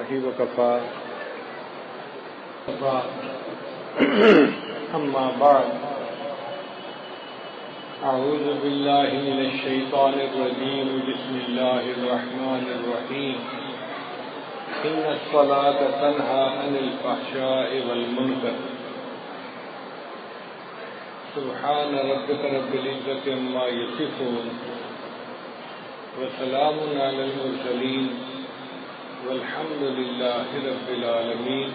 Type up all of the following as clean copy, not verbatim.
الله وكفى أما بعد أعوذ بالله من الشيطان الرجيم بسم الله الرحمن الرحيم إن الصلاة تنهى عن الفحشاء والمنكر سبحان ربك رب العزة عما يصفون وسلام على المرسلين والحمد لله رب العالمين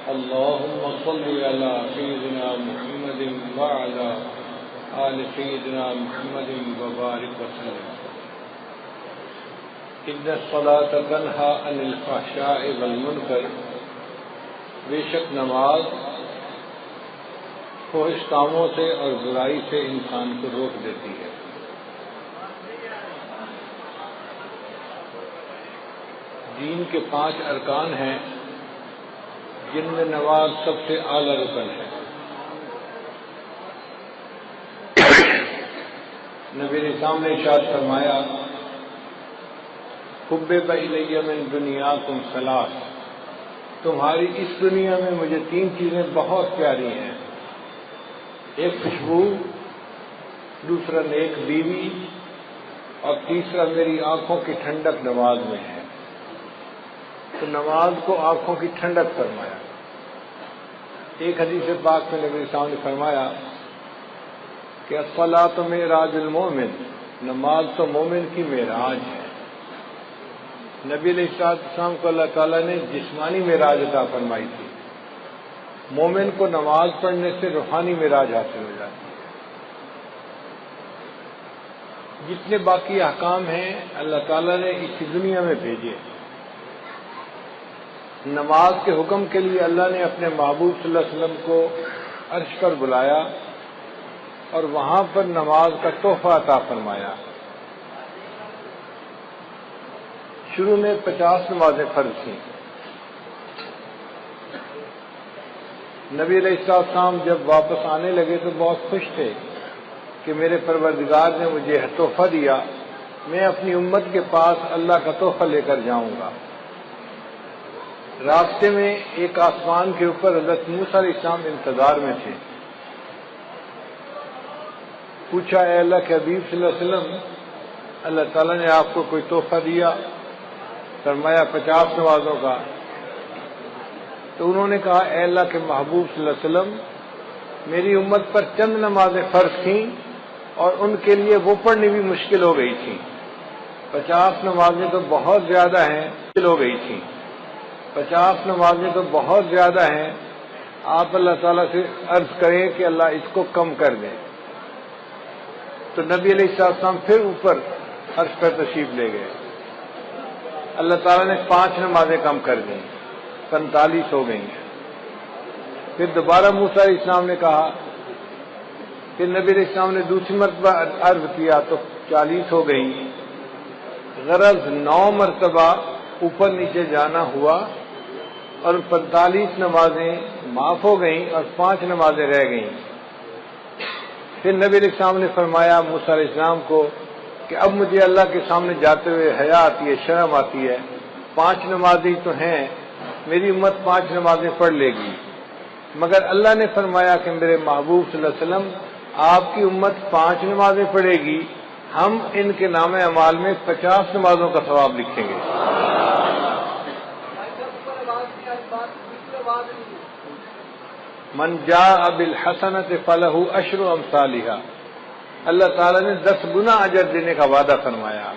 اللهم صل على سيدنا محمد وعلى آل سيدنا محمد وبارك وسلم إن الصلاة تنهى عن الفحشاء والمنكر بے شک نماز فحش کاموں سے اور برائی سے انسان کو روک دیتی ہے۔ دین کے 5 ارکان ہیں جن میں نماز سب سے اعلیٰ رکن ہے۔ نبی اسلام نے ارشاد فرمایا حبب الی من دنیاکم ثلاث، تمہاری اس دنیا میں مجھے 3 چیزیں بہت پیاری ہیں، ایک خوشبو، دوسرا نیک بیوی اور تیسرا میری آنکھوں کی ٹھنڈک نماز میں ہے۔ تو نماز کو آنکھوں کی ٹھنڈک فرمایا۔ ایک حدیث پاک میں نبی صاحب نے فرمایا کہ الصلاۃ معراج المومن، نماز تو مومن کی معراج ہے۔ نبی علیہ السلام کو اللہ تعالیٰ نے جسمانی معراج عطا فرمائی تھی، مومن کو نماز پڑھنے سے روحانی معراج حاصل ہو جاتی ہے۔ جتنے باقی احکام ہیں اللہ تعالیٰ نے اسی دنیا میں بھیجے۔ نماز کے حکم کے لیے اللہ نے اپنے محبوب صلی اللہ علیہ وسلم کو عرش پر بلایا اور وہاں پر نماز کا تحفہ عطا فرمایا۔ شروع میں 50 نمازیں فرض تھیں۔ نبی علیہ السلام جب واپس آنے لگے تو بہت خوش تھے کہ میرے پروردگار نے مجھے تحفہ دیا، میں اپنی امت کے پاس اللہ کا تحفہ لے کر جاؤں گا۔ راستے میں ایک آسمان کے اوپر حضرت موسیٰ علیہ السلام انتظار میں تھے۔ پوچھا اے اللہ کے حبیب صلی اللہ علیہ وسلم، اللہ تعالیٰ نے آپ کو کوئی تحفہ دیا؟ فرمایا 50 نمازوں کا۔ تو انہوں نے کہا اے اللہ کے محبوب صلی اللہ علیہ وسلم، میری امت پر چند نمازیں فرض تھیں اور ان کے لیے وہ پڑھنی بھی مشکل ہو گئی تھی۔ 50 نمازیں تو بہت زیادہ ہیں، مشکل ہو گئی تھیں۔ 50 نمازیں تو بہت زیادہ ہیں، آپ اللہ تعالیٰ سے عرض کریں کہ اللہ اس کو کم کر دیں۔ تو نبی علیہ السلام پھر اوپر عرش پر تشریف لے گئے، اللہ تعالیٰ نے 5 نمازیں کم کر دیں، 45 ہو گئی ہیں۔ پھر دوبارہ موسیٰ علیہ السلام نے کہا، پھر نبی علیہ السلام نے دوسری مرتبہ عرض کیا تو 40 ہو گئی۔ غرض 9 مرتبہ اوپر نیچے جانا ہوا اور 45 نمازیں معاف ہو گئیں اور 5 نمازیں رہ گئیں۔ پھر نبی علیہ السلام نے فرمایا موسیٰ علیہ السلام کو کہ اب مجھے اللہ کے سامنے جاتے ہوئے حیا آتی ہے، شرم آتی ہے، 5 نمازیں تو ہیں، میری امت 5 نمازیں پڑھ لے گی، مگر اللہ نے فرمایا کہ میرے محبوب صلی اللہ علیہ وسلم آپ کی امت 5 نمازیں پڑھے گی، ہم ان کے نام اعمال میں 50 نمازوں کا ثواب لکھیں گے۔ من جاء بالحسنۃ فلہ عشر امثالھا، اللہ تعالیٰ نے 10 گنا اجر دینے کا وعدہ فرمایا۔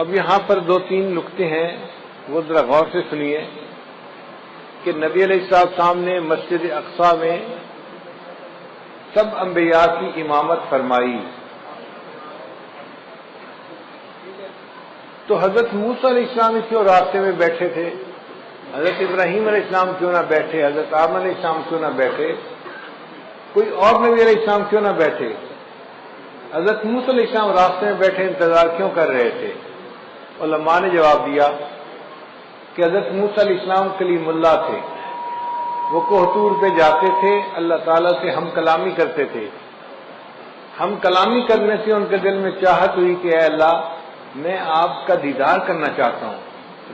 اب یہاں پر 2-3 نکتے ہیں، وہ ذرا غور سے سنیے کہ نبی علیہ السلام نے مسجد اقصی میں سب انبیاء کی امامت فرمائی، تو حضرت موسیٰ علیہ السلام کیوں راستے میں بیٹھے تھے؟ حضرت ابراہیم علیہ السلام کیوں نہ بیٹھے؟ حضرت آدم علیہ السلام کیوں نہ بیٹھے؟ کوئی اور نبی علیہ السلام کیوں نہ بیٹھے؟ حضرت موسیٰ علیہ السلام راستے میں بیٹھے انتظار کیوں کر رہے تھے؟ علماء نے جواب دیا کہ حضرت موسیٰ علیہ السلام کلیم اللہ تھے، وہ کوہ طور پہ جاتے تھے، اللہ تعالیٰ سے ہم کلامی کرتے تھے۔ ہم کلامی کرنے سے ان کے دل میں چاہت ہوئی کہ اے اللہ میں آپ کا دیدار کرنا چاہتا ہوں،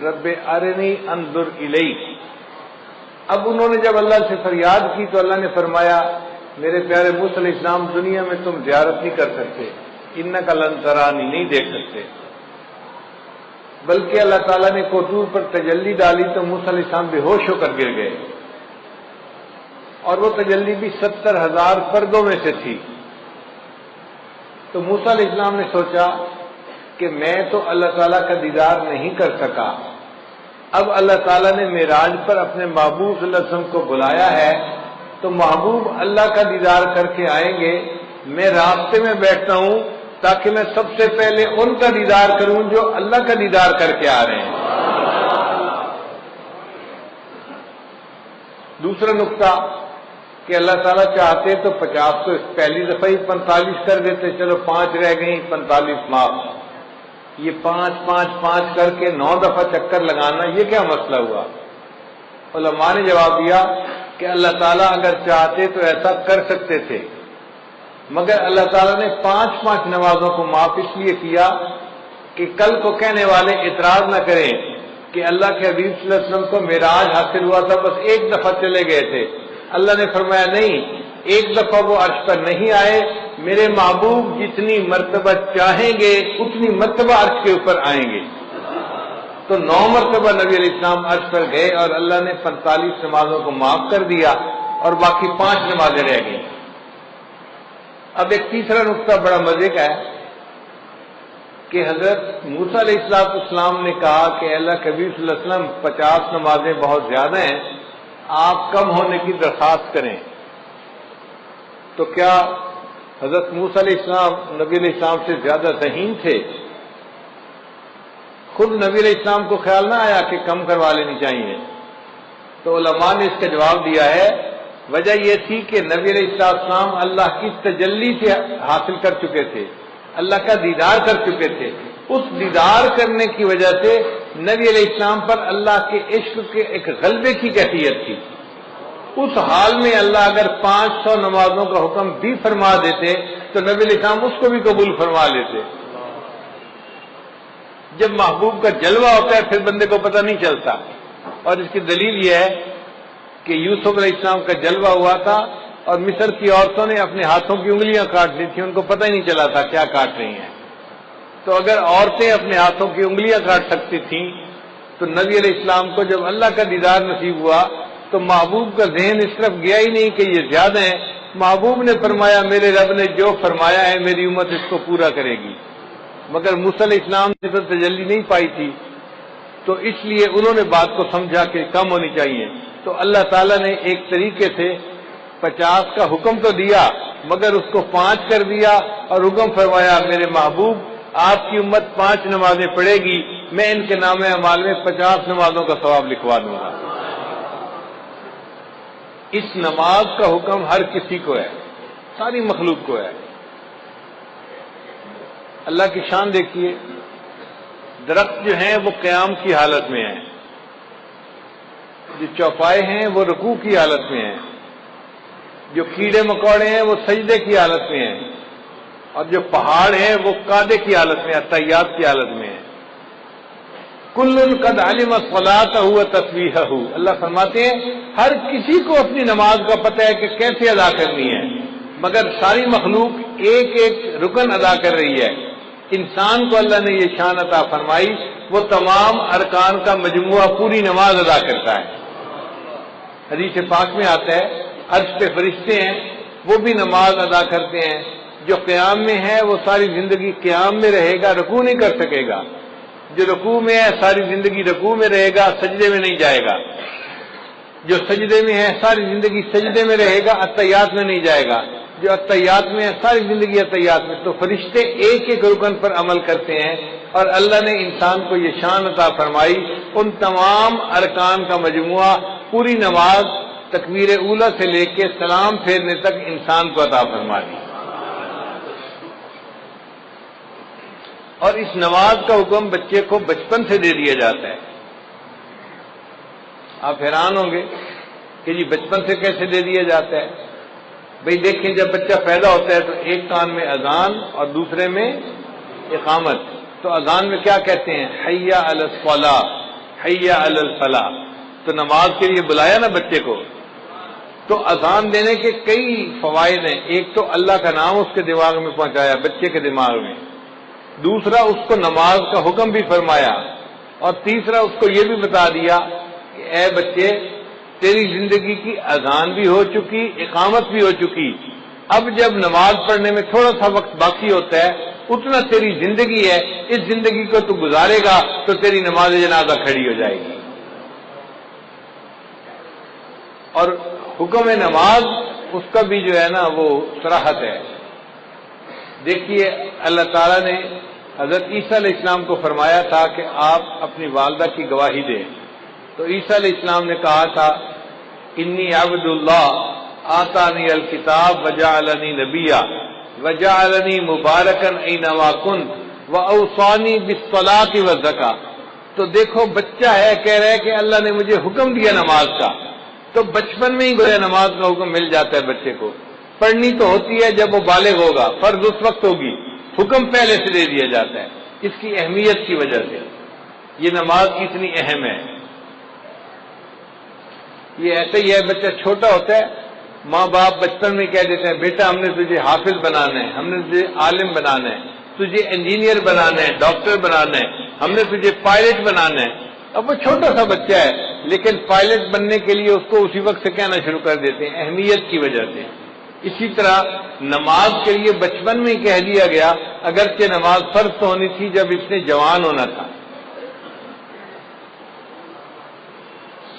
رب ارنی انظر الیک۔ اب انہوں نے جب اللہ سے فریاد کی تو اللہ نے فرمایا میرے پیارے موسیٰ علیہ السلام دنیا میں تم زیارت نہیں کر سکتے، انک لن ترانی، نہیں دیکھ سکتے۔ بلکہ اللہ تعالیٰ نے کوٹور پر تجلی ڈالی تو موسیٰ علیہ السلام بے ہوش ہو کر گر گئے، اور وہ تجلی بھی 70,000 پردوں میں سے تھی۔ تو موسیٰ علیہ السلام نے سوچا کہ میں تو اللہ تعالیٰ کا دیدار نہیں کر سکا، اب اللہ تعالیٰ نے معراج پر اپنے محبوب صلی اللہ علیہ وسلم کو بلایا ہے تو محبوب اللہ کا دیدار کر کے آئیں گے، میں راستے میں بیٹھتا ہوں تاکہ میں سب سے پہلے ان کا دیدار کروں جو اللہ کا دیدار کر کے آ رہے ہیں۔ دوسرا نقطہ کہ اللہ تعالیٰ چاہتے تو 50 کو پہلی دفعہ ہی 45 کر دیتے، چلو 5 رہ گئی، 45 معاف۔ یہ 5 کر کے 9 دفعہ چکر لگانا یہ کیا مسئلہ ہوا؟ علماء نے جواب دیا کہ اللہ تعالیٰ اگر چاہتے تو ایسا کر سکتے تھے، مگر اللہ تعالیٰ نے 5 نمازوں کو معاف اس لیے کیا کہ کل کو کہنے والے اعتراض نہ کریں کہ اللہ کے حبیب صلی اللہ علیہ وسلم کو معراج حاصل ہوا تھا بس ایک دفعہ چلے گئے تھے۔ اللہ نے فرمایا نہیں، ایک دفعہ وہ عرش پر نہیں آئے، میرے محبوب جتنی مرتبہ چاہیں گے اتنی مرتبہ عرش کے اوپر آئیں گے۔ تو 9 مرتبہ نبی علیہ السلام عرش پر گئے اور اللہ نے 45 نمازوں کو معاف کر دیا اور باقی 5 نمازیں رہ گئیں۔ اب ایک تیسرا نقطہ بڑا مزے کا ہے کہ حضرت موسیٰ علیہ السلام نے کہا کہ اللہ کے حبیب صلی اللہ علیہ وسلم 50 نمازیں بہت زیادہ ہیں، آپ کم ہونے کی درخواست کریں۔ تو کیا حضرت موسیٰ علیہ السلام نبی علیہ السلام سے زیادہ ذہین تھے؟ خود نبی علیہ السلام کو خیال نہ آیا کہ کم کروا لینی چاہیے؟ تو علماء نے اس کا جواب دیا ہے، وجہ یہ تھی کہ نبی علیہ السلام اللہ کی تجلی سے حاصل کر چکے تھے، اللہ کا دیدار کر چکے تھے۔ اس دیدار کرنے کی وجہ سے نبی علیہ السلام پر اللہ کے عشق کے ایک غلبے کی کیفیت تھی۔ اس حال میں اللہ اگر 500 نمازوں کا حکم بھی فرما دیتے تو نبی علیہ السلام اس کو بھی قبول فرما لیتے۔ جب محبوب کا جلوہ ہوتا ہے پھر بندے کو پتہ نہیں چلتا، اور اس کی دلیل یہ ہے کہ یوسف علیہ السلام کا جلوہ ہوا تھا اور مصر کی عورتوں نے اپنے ہاتھوں کی انگلیاں کاٹ لی تھیں، ان کو پتہ ہی نہیں چلا تھا کیا کاٹ رہی ہیں۔ تو اگر عورتیں اپنے ہاتھوں کی انگلیاں کاٹ سکتی تھیں تو نبی علیہ السلام کو جب اللہ کا دیدار نصیب ہوا تو محبوب کا ذہن اس طرف گیا ہی نہیں کہ یہ زیادہ ہیں، محبوب نے فرمایا میرے رب نے جو فرمایا ہے میری امت اس کو پورا کرے گی۔ مگر موسیٰ علیہ السلام نے تو تجلی نہیں پائی تھی، تو اس لیے انہوں نے بات کو سمجھا کہ کم ہونی چاہیے۔ تو اللہ تعالیٰ نے ایک طریقے سے 50 کا حکم تو دیا مگر اس کو 5 کر دیا اور حکم فرمایا میرے محبوب آپ کی امت 5 نمازیں پڑھے گی، میں ان کے نام اعمال میں 50 نمازوں کا ثواب لکھوا دوں گا۔ اس نماز کا حکم ہر کسی کو ہے، ساری مخلوق کو ہے۔ اللہ کی شان دیکھیے، درخت جو ہیں وہ قیام کی حالت میں ہیں، جو چوپائے ہیں وہ رکوع کی حالت میں ہیں، جو کیڑے مکوڑے ہیں وہ سجدے کی حالت میں ہیں، اور جو پہاڑ ہیں وہ قعدے کی حالت میں، تحیات کی حالت میں ہیں۔ کل قد علم صلاتہ و تسبیحہ، اللہ فرماتے ہیں ہر کسی کو اپنی نماز کا پتہ ہے کہ کیسے ادا کرنی ہے، مگر ساری مخلوق ایک ایک رکن ادا کر رہی ہے۔ انسان کو اللہ نے یہ شان عطا فرمائی، وہ تمام ارکان کا مجموعہ پوری نماز ادا کرتا ہے۔ حدیث پاک میں آتا ہے عرش پہ فرشتے ہیں وہ بھی نماز ادا کرتے ہیں، جو قیام میں ہے وہ ساری زندگی قیام میں رہے گا، رکوع نہیں کر سکے گا، جو رکوع میں ہے ساری زندگی رکوع میں رہے گا، سجدے میں نہیں جائے گا، جو سجدے میں ہے ساری زندگی سجدے میں رہے گا، اتحیات میں نہیں جائے گا، جو اتحیات میں ہے ساری زندگی اتحیات میں۔ تو فرشتے ایک ایک رکن پر عمل کرتے ہیں، اور اللہ نے انسان کو یہ شان عطا فرمائی، ان تمام ارکان کا مجموعہ پوری نماز تکبیر اولی سے لے کے سلام پھیرنے تک انسان کو عطا فرما دی۔ اور اس نماز کا حکم بچے کو بچپن سے دے دیا جاتا ہے۔ آپ حیران ہوں گے کہ جی بچپن سے کیسے دے دیا جاتا ہے؟ بھئی دیکھیں جب بچہ پیدا ہوتا ہے تو ایک کان میں اذان اور دوسرے میں اقامت۔ تو اذان میں کیا کہتے ہیں؟ حی علی الصلاۃ، حی علی الفلاح، تو نماز کے لیے بلایا نا بچے کو. تو اذان دینے کے کئی فوائد ہیں. ایک تو اللہ کا نام اس کے دماغ میں پہنچایا، بچے کے دماغ میں. دوسرا اس کو نماز کا حکم بھی فرمایا. اور تیسرا اس کو یہ بھی بتا دیا کہ اے بچے، تیری زندگی کی اذان بھی ہو چکی، اقامت بھی ہو چکی، اب جب نماز پڑھنے میں تھوڑا سا وقت باقی ہوتا ہے، اتنا تیری زندگی ہے، اس زندگی کو تو گزارے گا تو تیری نماز جنازہ کھڑی ہو جائے گی. اور حکم نماز اس کا بھی جو ہے نا وہ صراحت ہے. دیکھیے اللہ تعالیٰ نے حضرت عیسیٰ علیہ السلام کو فرمایا تھا کہ آپ اپنی والدہ کی گواہی دیں. تو عیسیٰ علیہ السلام نے کہا تھا انی عبد اللہ آتانی الکتاب وجعلنی نبیا وجعلنی مبارکن اینما کنت واوصانی بالصلاۃ والزکاۃ. تو دیکھو بچہ ہے، کہہ رہا ہے کہ اللہ نے مجھے حکم دیا نماز کا. تو بچپن میں ہی گویا نماز کا حکم مل جاتا ہے بچے کو. پڑھنی تو ہوتی ہے جب وہ بالغ ہوگا، فرض اس وقت ہوگی، حکم پہلے سے دے دیا جاتا ہے اس کی اہمیت کی وجہ سے. یہ نماز اتنی اہم ہے. یہ ایسے ہی ہے، بچہ چھوٹا ہوتا ہے، ماں باپ بچپن میں کہہ دیتے ہیں بیٹا ہم نے تجھے حافظ بنانا ہے، ہم نے تجھے عالم بنانا ہے، تجھے انجینئر بنانا ہے، ڈاکٹر بنانا ہے، ہم نے تجھے پائلٹ بنانا ہے. اب وہ چھوٹا سا بچہ ہے لیکن پائلٹ بننے کے لیے اس کو اسی وقت سے کہنا شروع کر دیتے ہیں اہمیت کی وجہ سے. اسی طرح نماز کے لیے بچپن میں ہی کہہ دیا گیا، اگرچہ نماز فرض تو ہونی تھی جب اس نے جوان ہونا تھا.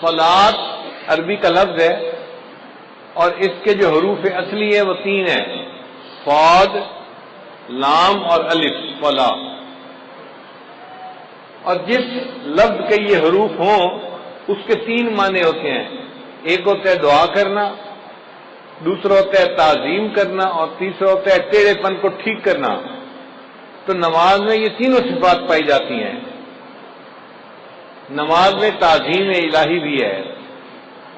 صلاۃ عربی کا لفظ ہے اور اس کے جو حروف اصلی ہے وہ 3 ہیں، صاد، لام اور الف. صلاۃ. اور جس لفظ کے یہ حروف ہوں اس کے 3 معنی ہوتے ہیں. ایک ہوتا ہے دعا کرنا، دوسرا ہوتا ہے تعظیم کرنا اور تیسرا ہوتا ہے ٹیڑھے پن کو ٹھیک کرنا. تو نماز میں یہ تینوں صفات پائی جاتی ہیں. نماز میں تعظیم الہی بھی ہے.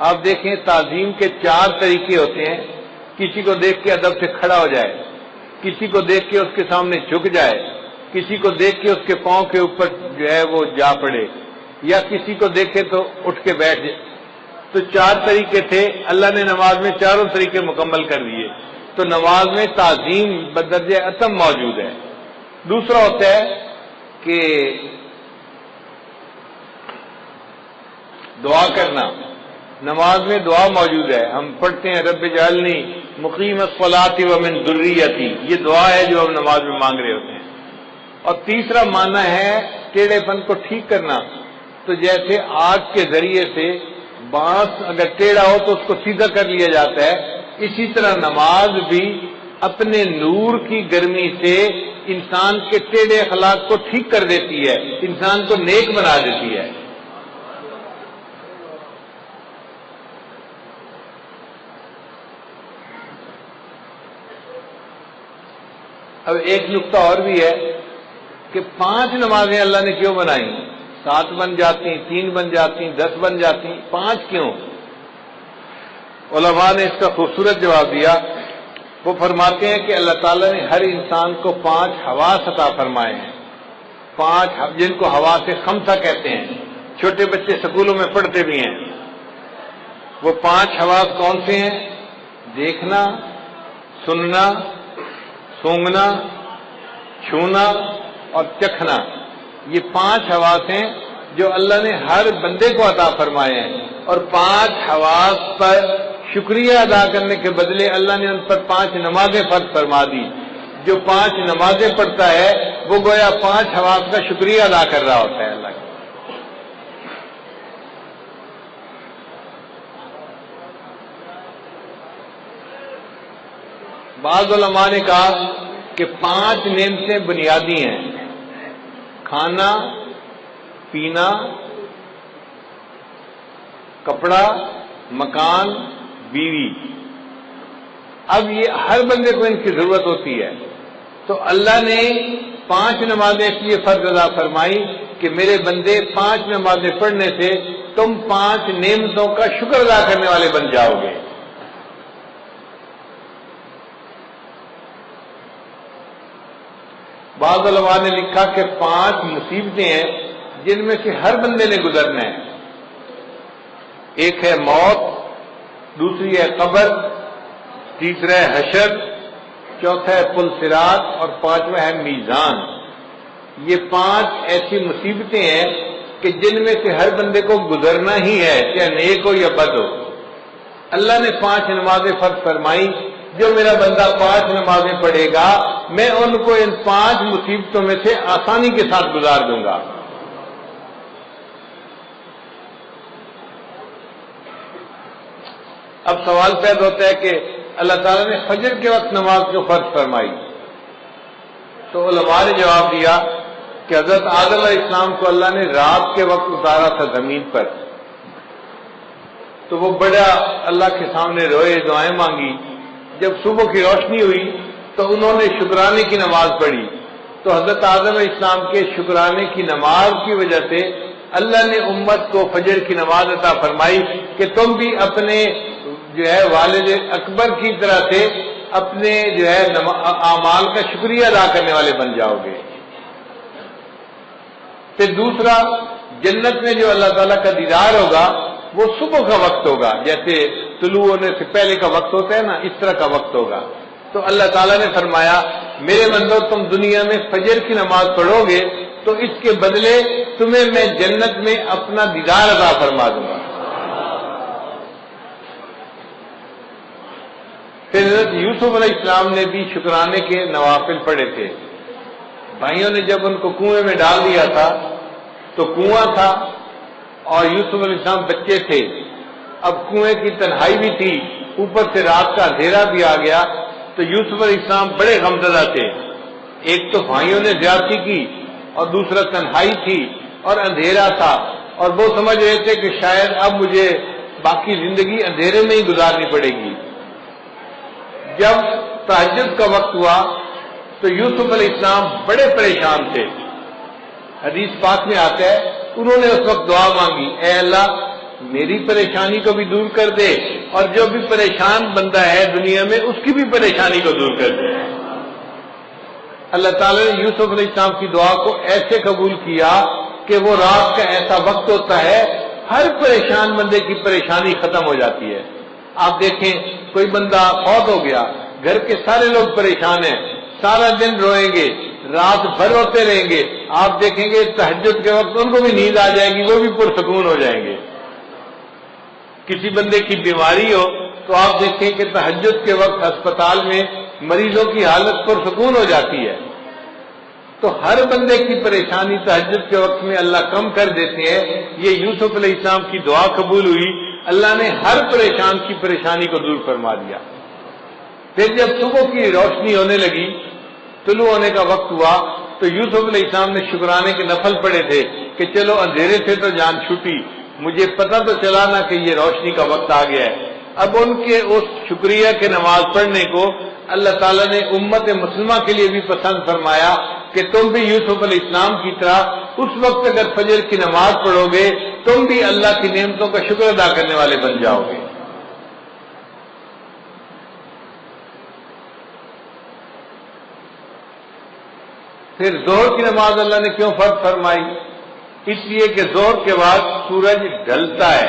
آپ دیکھیں تعظیم کے 4 طریقے ہوتے ہیں. کسی کو دیکھ کے ادب سے کھڑا ہو جائے، کسی کو دیکھ کے اس کے سامنے جھک جائے، کسی کو دیکھ کے اس کے پاؤں کے اوپر جو ہے وہ جا پڑے، یا کسی کو دیکھے تو اٹھ کے بیٹھ جائے. تو 4 طریقے تھے، اللہ نے نماز میں چاروں طریقے مکمل کر دیے. تو نماز میں تعظیم بدرجہ اتم موجود ہے. دوسرا ہوتا ہے کہ دعا کرنا. نماز میں دعا موجود ہے. ہم پڑھتے ہیں رب اجعلنی مقیم الصلاۃ ومن ذریتی، یہ دعا ہے جو ہم نماز میں مانگ رہے ہوتے ہیں. اور تیسرا معنی ہے ٹیڑھے پن کو ٹھیک کرنا. تو جیسے آگ کے ذریعے سے بانس اگر ٹیڑھا ہو تو اس کو سیدھا کر لیا جاتا ہے، اسی طرح نماز بھی اپنے نور کی گرمی سے انسان کے ٹیڑھے اخلاق کو ٹھیک کر دیتی ہے، انسان کو نیک بنا دیتی ہے. اب ایک نقطہ اور بھی ہے کہ 5 نمازیں اللہ نے کیوں بنائی؟ 7 بن جاتی، 3 بن جاتی، 10 بن جاتی، 5 کیوں؟ علماء نے اس کا خوبصورت جواب دیا. وہ فرماتے ہیں کہ اللہ تعالیٰ نے ہر انسان کو 5 حواس عطا فرمائے ہیں. 5 جن کو حواس خمسہ کہتے ہیں. چھوٹے بچے سکولوں میں پڑھتے بھی ہیں. وہ 5 حواس کون سے ہیں؟ دیکھنا، سننا، سونگنا، چھونا اور چکھنا. یہ 5 حواس ہیں جو اللہ نے ہر بندے کو عطا فرمائے ہیں. اور 5 حواس پر شکریہ ادا کرنے کے بدلے اللہ نے ان پر 5 نمازیں فرض فرما دی. جو 5 نمازیں پڑھتا ہے وہ گویا 5 حواس کا شکریہ ادا کر رہا ہوتا ہے اللہ کا. بعض علماء نے کہا کہ 5 نعمتیں بنیادی ہیں: کھانا، پینا، کپڑا، مکان، بیوی. اب یہ ہر بندے کو ان کی ضرورت ہوتی ہے. تو اللہ نے 5 نمازیں اس لیے فرض ادا فرمائی کہ میرے بندے 5 نمازیں پڑھنے سے تم 5 نعمتوں کا شکر ادا کرنے والے بن جاؤ گے. بعض علماء نے لکھا کہ 5 مصیبتیں ہیں جن میں سے ہر بندے نے گزرنا ہے. ایک ہے موت، دوسری ہے قبر، تیسرا ہے حشر، چوتھا ہے پل صراط اور پانچواں ہے میزان. یہ 5 ایسی مصیبتیں ہیں کہ جن میں سے ہر بندے کو گزرنا ہی ہے، چاہے نیک ہو یا بد ہو. اللہ نے 5 نمازیں فرض فرمائی. جو میرا بندہ 5 نمازیں پڑھے گا میں ان کو ان 5 مصیبتوں میں سے آسانی کے ساتھ گزار دوں گا. اب سوال پیدا ہوتا ہے کہ اللہ تعالیٰ نے فجر کے وقت نماز کو فرض فرمائی، تو علماء نے جواب دیا کہ حضرت آدم علیہ السلام کو اللہ نے رات کے وقت اتارا تھا زمین پر، تو وہ بڑا اللہ کے سامنے روئے، دعائیں مانگی. جب صبح کی روشنی ہوئی تو انہوں نے شکرانے کی نماز پڑھی. تو حضرت آدم علیہ السلام کے شکرانے کی نماز کی وجہ سے اللہ نے امت کو فجر کی نماز عطا فرمائی کہ تم بھی اپنے جو ہے والد اکبر کی طرح سے اپنے جو ہے اعمال کا شکریہ ادا کرنے والے بن جاؤ گے. پھر دوسرا، جنت میں جو اللہ تعالیٰ کا دیدار ہوگا وہ صبح کا وقت ہوگا، جیسے طلوع ہونے سے پہلے کا وقت ہوتا ہے نا، اس طرح کا وقت ہوگا. تو اللہ تعالیٰ نے فرمایا میرے بندو تم دنیا میں فجر کی نماز پڑھو گے تو اس کے بدلے تمہیں میں جنت میں اپنا دیدار عطا فرما دوں گا. پھر حضرت یوسف علیہ السلام نے بھی شکرانے کے نوافل پڑھے تھے. بھائیوں نے جب ان کو کنویں میں ڈال دیا تھا تو کنواں تھا اور یوسف علیہ السلام بچے تھے. اب کنویں کی تنہائی بھی تھی، اوپر سے رات کا اندھیرا بھی آ گیا، تو یوسف علیہ السلام بڑے غمزدہ تھے. ایک تو بھائیوں نے زیادتی کی اور دوسرا تنہائی تھی اور اندھیرا تھا، اور وہ سمجھ رہے تھے کہ شاید اب مجھے باقی زندگی اندھیرے میں ہی گزارنی پڑے گی. جب تہجد کا وقت ہوا تو یوسف علیہ السلام بڑے پریشان تھے. حدیث پاک میں آتا ہے انہوں نے اس وقت دعا مانگی، اے اللہ میری پریشانی کو بھی دور کر دے اور جو بھی پریشان بندہ ہے دنیا میں اس کی بھی پریشانی کو دور کر دے. اللہ تعالیٰ نے یوسف علیہ السلام کی دعا کو ایسے قبول کیا کہ وہ رات کا ایسا وقت ہوتا ہے ہر پریشان بندے کی پریشانی ختم ہو جاتی ہے. آپ دیکھیں کوئی بندہ فوت ہو گیا، گھر کے سارے لوگ پریشان ہیں، سارا دن روئیں گے، رات بھر روتے رہیں گے. آپ دیکھیں گے تہجد کے وقت ان کو بھی نیند آ جائے گی، وہ بھی پرسکون ہو جائیں گے. کسی بندے کی بیماری ہو تو آپ دیکھیں کہ تہجد کے وقت ہسپتال میں مریضوں کی حالت پرسکون ہو جاتی ہے. تو ہر بندے کی پریشانی تہجد کے وقت میں اللہ کم کر دیتے ہیں. یہ یوسف علیہ السلام کی دعا قبول ہوئی، اللہ نے ہر پریشان کی پریشانی کو دور فرما دیا. پھر جب صبح کی روشنی ہونے لگی، طلوع ہونے کا وقت ہوا، تو یوسف علیہ السلام نے شکرانے کے نفل پڑے تھے کہ چلو اندھیرے سے تو جان چھوٹی، مجھے پتہ تو چلا نا کہ یہ روشنی کا وقت آ گیا ہے. اب ان کے اس شکریہ کے نماز پڑھنے کو اللہ تعالیٰ نے امت مسلمہ کے لیے بھی پسند فرمایا کہ تم بھی یوسف علیہ السلام کی طرح اس وقت اگر فجر کی نماز پڑھو گے تم بھی اللہ کی نعمتوں کا شکر ادا کرنے والے بن جاؤ گے. پھر ظہر کی نماز اللہ نے کیوں فرض فرمائی؟ اس لیے کہ ظہر کے بعد سورج ڈھلتا ہے.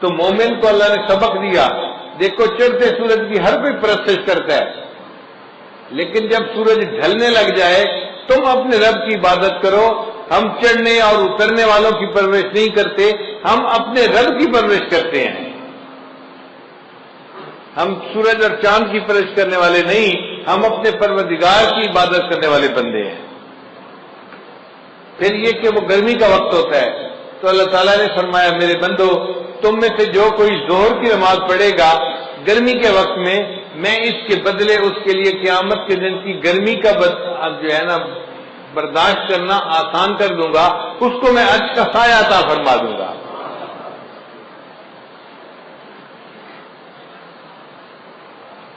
تو مومن کو اللہ نے سبق دیا، دیکھو چڑھتے سورج کی ہر کوئی پرستش کرتا ہے، لیکن جب سورج ڈھلنے لگ جائے تم اپنے رب کی عبادت کرو. ہم چڑھنے اور اترنے والوں کی پرورش نہیں کرتے، ہم اپنے رب کی پرورش کرتے ہیں. ہم سورج اور چاند کی پرورش کرنے والے نہیں، ہم اپنے پروردگار کی عبادت کرنے والے بندے ہیں. پھر یہ کہ وہ گرمی کا وقت ہوتا ہے تو اللہ تعالیٰ نے فرمایا میرے بندو تم میں سے جو کوئی ظہر کی نماز پڑھے گا گرمی کے وقت میں اس کے بدلے اس کے لیے قیامت کے دن کی گرمی کا جو ہے نا برداشت کرنا آسان کر دوں گا، اس کو میں عرش کا سایہ عطا فرما دوں گا.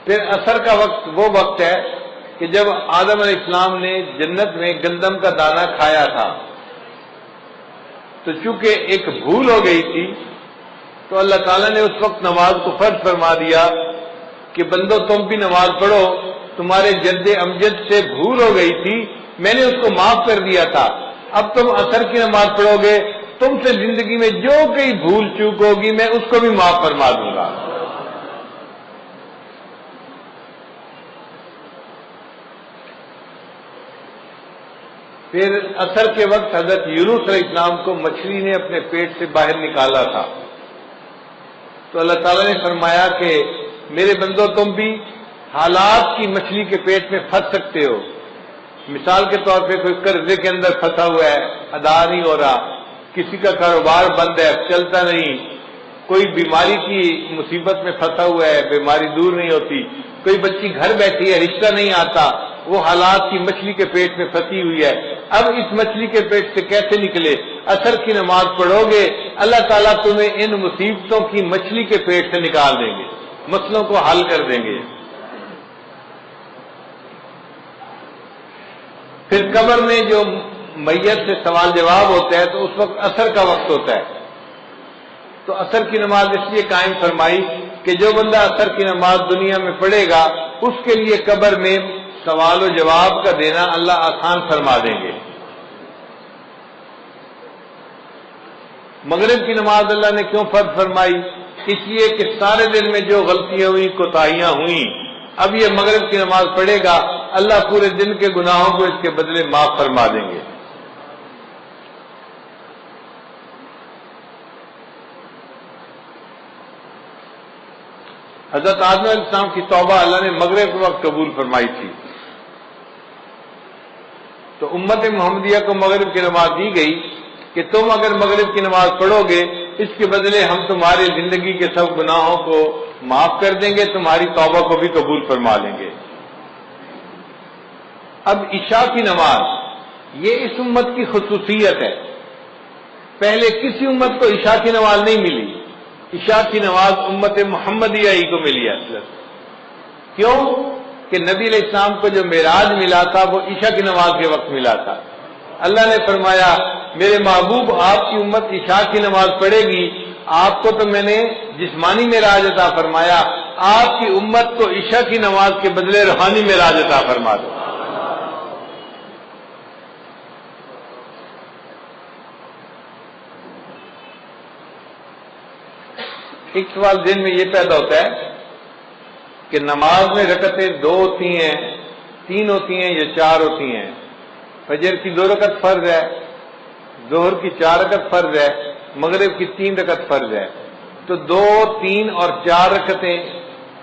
پھر عصر کا وقت وہ وقت ہے کہ جب آدم علیہ السلام نے جنت میں گندم کا دانہ کھایا تھا تو چونکہ ایک بھول ہو گئی تھی تو اللہ تعالیٰ نے اس وقت نماز کو فرض فرما دیا کہ بندو تم بھی نماز پڑھو، تمہارے جد امجد سے بھول ہو گئی تھی، میں نے اس کو معاف کر دیا تھا. اب تم عصر کی نماز پڑھو گے، تم سے زندگی میں جو کہیں بھول چوک ہوگی میں اس کو بھی معاف فرما دوں گا۔ پھر عصر کے وقت حضرت یونس علیہ السلام کو مچھلی نے اپنے پیٹ سے باہر نکالا تھا، تو اللہ تعالیٰ نے فرمایا کہ میرے بندو تم بھی حالات کی مچھلی کے پیٹ میں پھنس سکتے ہو۔ مثال کے طور پہ کوئی قرضے کے اندر پھنسا ہوا ہے، ادا نہیں ہو رہا، کسی کا کاروبار بند ہے، چلتا نہیں، کوئی بیماری کی مصیبت میں پھنسا ہوا ہے، بیماری دور نہیں ہوتی، کوئی بچی گھر بیٹھی ہے، رشتہ نہیں آتا، وہ حالات کی مچھلی کے پیٹ میں پھنسی ہوئی ہے۔ اب اس مچھلی کے پیٹ سے کیسے نکلے؟ عصر کی نماز پڑھو گے، اللہ تعالیٰ تمہیں ان مصیبتوں کی مچھلی کے پیٹ سے نکال دیں گے، مسئلوں کو حل کر دیں گے۔ پھر قبر میں جو میت سے سوال جواب ہوتا ہے تو اس وقت عصر کا وقت ہوتا ہے، تو عصر کی نماز اس لیے قائم فرمائی کہ جو بندہ عصر کی نماز دنیا میں پڑھے گا اس کے لیے قبر میں سوال و جواب کا دینا اللہ آسان فرما دیں گے۔ مغرب کی نماز اللہ نے کیوں فرض فرمائی؟ اس لیے کہ سارے دن میں جو غلطیاں ہوئیں، کوتاہیاں ہوئیں، اب یہ مغرب کی نماز پڑھے گا، اللہ پورے دن کے گناہوں کو اس کے بدلے معاف فرما دیں گے۔ حضرت آدم علیہ السلام کی توبہ اللہ نے مغرب کے وقت قبول فرمائی تھی، تو امت محمدیہ کو مغرب کی نماز دی گئی کہ تم اگر مغرب کی نماز پڑھو گے اس کے بدلے ہم تمہاری زندگی کے سب گناہوں کو معاف کر دیں گے، تمہاری توبہ کو بھی قبول فرما لیں گے۔ اب عشاء کی نماز یہ اس امت کی خصوصیت ہے، پہلے کسی امت کو عشاء کی نماز نہیں ملی، عشاء کی نماز امت محمدیہ ہی کو ملی ہے۔ کیوں کہ نبی علیہ السلام کو جو معراج ملا تھا وہ عشاء کی نماز کے وقت ملا تھا۔ اللہ نے فرمایا میرے محبوب آپ کی امت عشاء کی نماز پڑھے گی، آپ کو تو میں نے جسمانی معراج عطا فرمایا، آپ کی امت کو عشاء کی نماز کے بدلے روحانی معراج عطا فرما دو۔ ایک سوال ذہن میں یہ پیدا ہوتا ہے کہ نماز میں رکعتیں 2 ہوتی ہیں، 3 ہوتی ہیں یا 4 ہوتی ہیں؟ فجر کی 2 رکعت فرض ہے، ظہر کی 4 رکعت فرض ہے، مغرب کی 3 رکعت فرض ہے، تو 2، 3 اور 4 رکعتیں،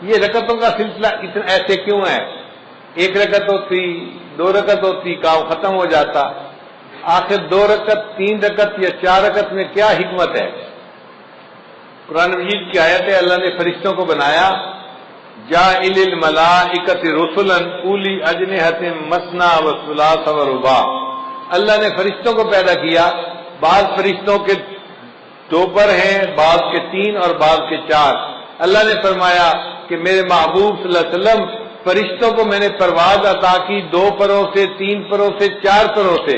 یہ رکعتوں کا سلسلہ اتنا ایسے کیوں ہے؟ 1 رکعت ہوتی، 2 رکعت ہوتی، کام ختم ہو جاتا، آخر 2 رکعت، 3 رکعت یا 4 رکعت میں کیا حکمت ہے؟ قرآن مجید کی آیت ہے اللہ نے فرشتوں کو بنایا جاعل الملائکۃ رسلا اولی اجنحۃ مثنی و ثلاث و رباع، اللہ نے فرشتوں کو پیدا کیا، بعض فرشتوں کے 2 پر ہیں، بعض کے 3 اور بعض کے 4۔ اللہ نے فرمایا کہ میرے محبوب صلی اللہ علیہ وسلم فرشتوں کو میں نے پرواز عطا کی 2 پروں سے، 3 پروں سے، 4 پروں سے۔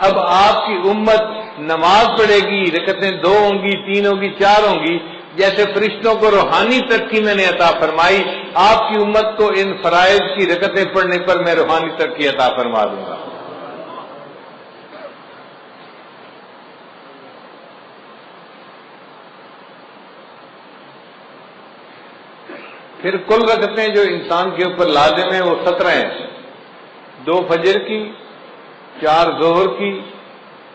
اب آپ کی امت نماز پڑھے گی، رکعتیں 2 ہوں گی، 3 ہوں گی، 4 ہوں گی، جیسے فرشتوں کو روحانی ترقی میں نے عطا فرمائی، آپ کی امت کو ان فرائض کی رکعتیں پڑھنے پر میں روحانی ترقی عطا فرما دوں گا۔ پھر کل رکعتیں جو انسان کے اوپر لازم ہیں وہ 17 ہیں، 2 فجر کی، 4 ظہر کی،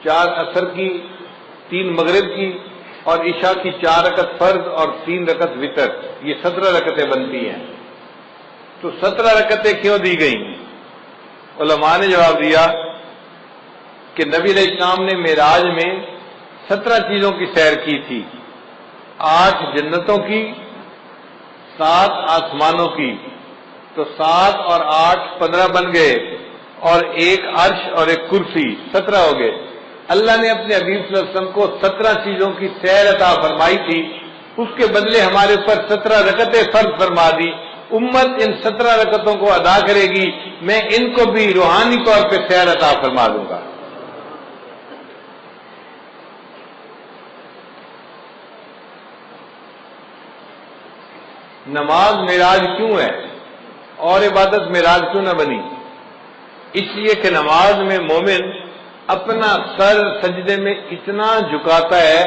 4 عصر کی، 3 مغرب کی اور عشاء کی 4 رکعت فرض اور 3 رکعت وتر، یہ 17 رکعتیں بنتی ہیں۔ تو 17 رکعتیں کیوں دی گئیں؟ علماء نے جواب دیا کہ نبی علیہ السلام نے معراج میں 17 چیزوں کی سیر کی تھی، 8 جنتوں کی، 7 آسمانوں کی، تو 7 اور 8 15 بن گئے، اور 1 عرش اور 1 کرسی، 17 ہو گئے۔ اللہ نے اپنے حبیب صلی اللہ علیہ وسلم کو 17 چیزوں کی سیر عطا فرمائی تھی، اس کے بدلے ہمارے اوپر 17 رکعتیں فرض فرما دی۔ امت ان 17 رکعتوں کو ادا کرے گی، میں ان کو بھی روحانی طور پہ سیر عطا فرما دوں گا۔ نماز معراج کیوں ہے اور عبادت معراج کیوں نہ بنی؟ اس لیے کہ نماز میں مومن اپنا سر سجدے میں اتنا جھکاتا ہے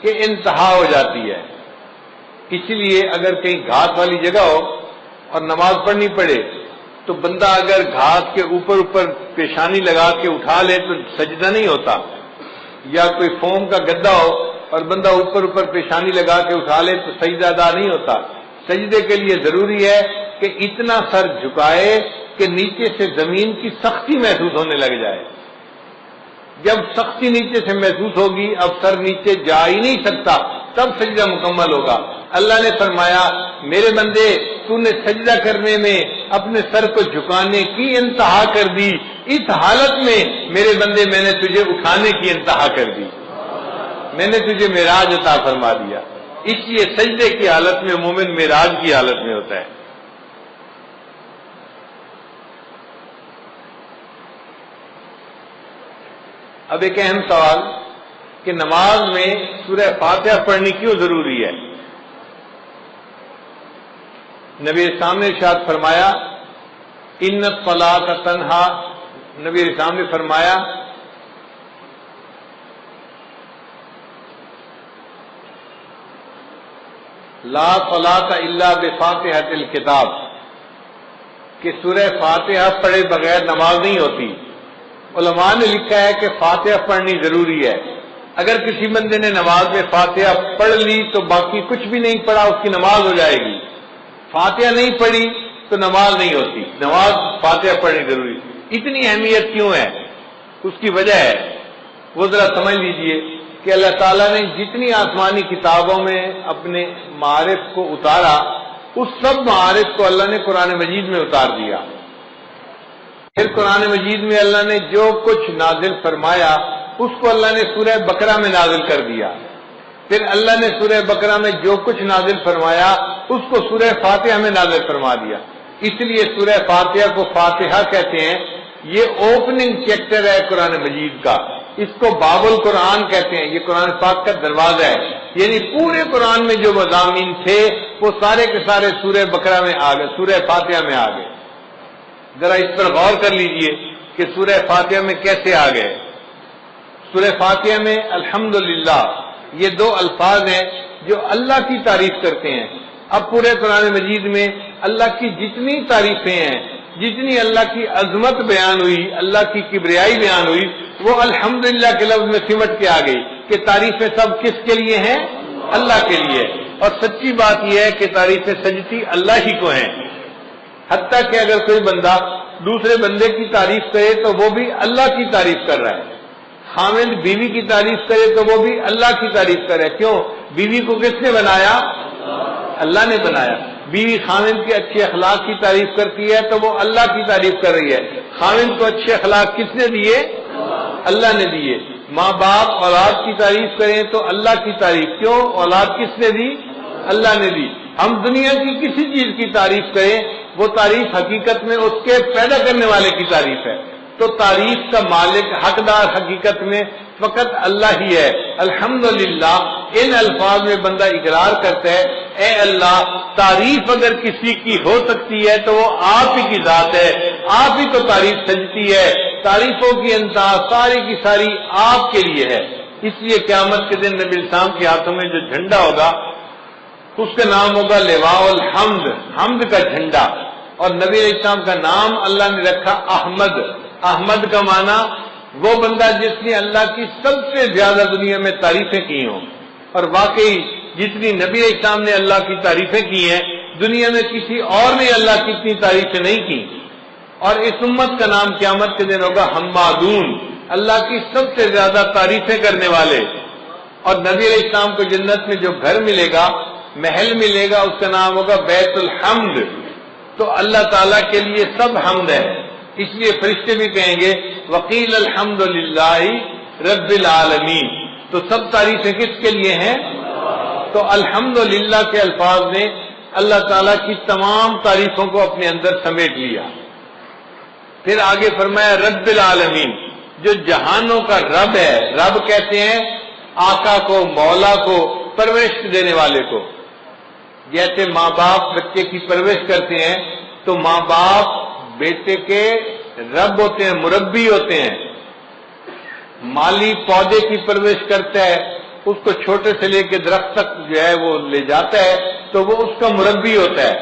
کہ انتہا ہو جاتی ہے. اسی لیے اگر کہیں گھاس والی جگہ ہو اور نماز پڑھنی پڑے تو بندہ اگر گھاس کے اوپر پیشانی لگا کے اٹھا لے تو سجدہ نہیں ہوتا، یا کوئی فوم کا گدا ہو اور بندہ اوپر پیشانی لگا کے اٹھا لے تو سجدہ ادا نہیں ہوتا. سجدے کے لیے ضروری ہے کہ اتنا سر جھکائے کہ نیچے سے زمین کی سختی محسوس ہونے لگ جائے. جب سختی نیچے سے محسوس ہوگی، اب سر نیچے جا ہی نہیں سکتا، تب سجدہ مکمل ہوگا. اللہ نے فرمایا میرے بندے تو نے سجدہ کرنے میں اپنے سر کو جھکانے کی انتہا کر دی، اس حالت میں میرے بندے میں نے تجھے اٹھانے کی انتہا کر دی، میں نے تجھے معراج عطا فرما دیا. اس لیے سجدے کی حالت میں مومن معراج کی حالت میں ہوتا ہے. اب ایک اہم سوال کہ نماز میں سورہ فاتحہ پڑھنی کیوں ضروری ہے؟ نبی اسلام نے ارشاد فرمایا ان الصلاۃ تنہا، نبی اسلام نے فرمایا لا صلاۃ الا بفاتحۃ الکتاب، کہ سورہ فاتحہ پڑھے بغیر نماز نہیں ہوتی. علماء نے لکھا ہے کہ فاتحہ پڑھنی ضروری ہے. اگر کسی بندے نے نماز میں فاتحہ پڑھ لی تو باقی کچھ بھی نہیں پڑھا، اس کی نماز ہو جائے گی. فاتحہ نہیں پڑھی تو نماز نہیں ہوتی. نماز فاتحہ پڑھنی ضروری. اتنی اہمیت کیوں ہے؟ اس کی وجہ ہے وہ ذرا سمجھ لیجئے کہ اللہ تعالیٰ نے جتنی آسمانی کتابوں میں اپنے معارف کو اتارا، اس سب معارف کو اللہ نے قرآن مجید میں اتار دیا. پھر قرآن مجید میں اللہ نے جو کچھ نازل فرمایا اس کو اللہ نے سورہ بقرہ میں نازل کر دیا. پھر اللہ نے سورہ بقرہ میں جو کچھ نازل فرمایا اس کو سورہ فاتحہ میں نازل فرما دیا. اس لیے سورہ فاتحہ کو فاتحہ کہتے ہیں. یہ اوپننگ چیپٹر ہے قرآن مجید کا. اس کو باب القرآن کہتے ہیں. یہ قرآن پاک کا دروازہ ہے. یعنی پورے قرآن میں جو مضامین تھے وہ سارے کے سارے سورہ بقرہ میں آ گئے، سورہ فاتحہ میں آ گئے. ذرا اس پر غور کر لیجئے کہ سورہ فاتحہ میں کیسے آ گئے. سورہ فاتحہ میں الحمدللہ یہ دو الفاظ ہیں جو اللہ کی تعریف کرتے ہیں. اب پورے قرآن مجید میں اللہ کی جتنی تعریفیں ہیں، جتنی اللہ کی عظمت بیان ہوئی، اللہ کی کبریائی بیان ہوئی، وہ الحمدللہ کے لفظ میں سمٹ کے آ گئی کہ تعریفیں سب کس کے لیے ہیں؟ اللہ کے لیے. اور سچی بات یہ ہے کہ تعریفیں سجتی اللہ ہی کو ہیں. حتیٰ کہ اگر کوئی بندہ دوسرے بندے کی تعریف کرے تو وہ بھی اللہ کی تعریف کر رہا ہے. خاوند بیوی کی تعریف کرے تو وہ بھی اللہ کی تعریف کر رہا ہے. کیوں؟ بیوی کو کس نے بنایا؟ اللہ نے بنایا. بیوی خاوند کے اچھے اخلاق کی تعریف کرتی ہے تو وہ اللہ کی تعریف کر رہی ہے. خاوند کو اچھے اخلاق کس نے دیے؟ اللہ نے دیے. ماں باپ اولاد کی تعریف کریں تو اللہ کی تعریف. کیوں؟ اولاد کس نے دی؟ اللہ نے دی. ہم دنیا کی کسی چیز کی تعریف کریں وہ تعریف حقیقت میں اس کے پیدا کرنے والے کی تعریف ہے. تو تعریف کا مالک حقدار حقیقت میں فقط اللہ ہی ہے. الحمدللہ ان الفاظ میں بندہ اقرار کرتا ہے اے اللہ تعریف اگر کسی کی ہو سکتی ہے تو وہ آپ ہی کی ذات ہے، آپ ہی تو تعریف سجتی ہے. تعریفوں کی انتہا ساری کی ساری آپ کے لیے ہے. اس لیے قیامت کے دن نبی السلام کے ہاتھوں میں جو جھنڈا ہوگا اس کا نام ہوگا لواء الحمد، حمد کا جھنڈا. اور نبی علیہ السلام کا نام اللہ نے رکھا احمد. احمد کا معنی وہ بندہ جس نے اللہ کی سب سے زیادہ دنیا میں تعریفیں کی ہوں. اور واقعی جتنی نبی علیہ السلام نے اللہ کی تعریفیں کی ہیں دنیا میں کسی اور نے اللہ کی اتنی تعریفیں نہیں کی. اور اس امت کا نام قیامت کے دن ہوگا حمادون، اللہ کی سب سے زیادہ تعریفیں کرنے والے. اور نبی علیہ السلام کو جنت میں جو گھر ملے گا، محل ملے گا، اس کا نام ہوگا بیت الحمد. تو اللہ تعالیٰ کے لیے سب حمد ہے. اس لیے فرشتے بھی کہیں گے وقیل الحمد للہ رب العالمین. تو سب تعریفیں کس کے لیے ہیں؟ تو الحمدللہ کے الفاظ نے اللہ تعالیٰ کی تمام تعریفوں کو اپنے اندر سمیٹ لیا. پھر آگے فرمایا رب العالمین، جو جہانوں کا رب ہے. رب کہتے ہیں آقا کو، مولا کو، پرورش دینے والے کو. جیسے ماں باپ بچے کی پرورش کرتے ہیں تو ماں باپ بیٹے کے رب ہوتے ہیں، مربی ہوتے ہیں. مالی پودے کی پرورش کرتا ہے، اس کو چھوٹے سے لے کے درخت تک جو ہے وہ لے جاتا ہے، تو وہ اس کا مربی ہوتا ہے۔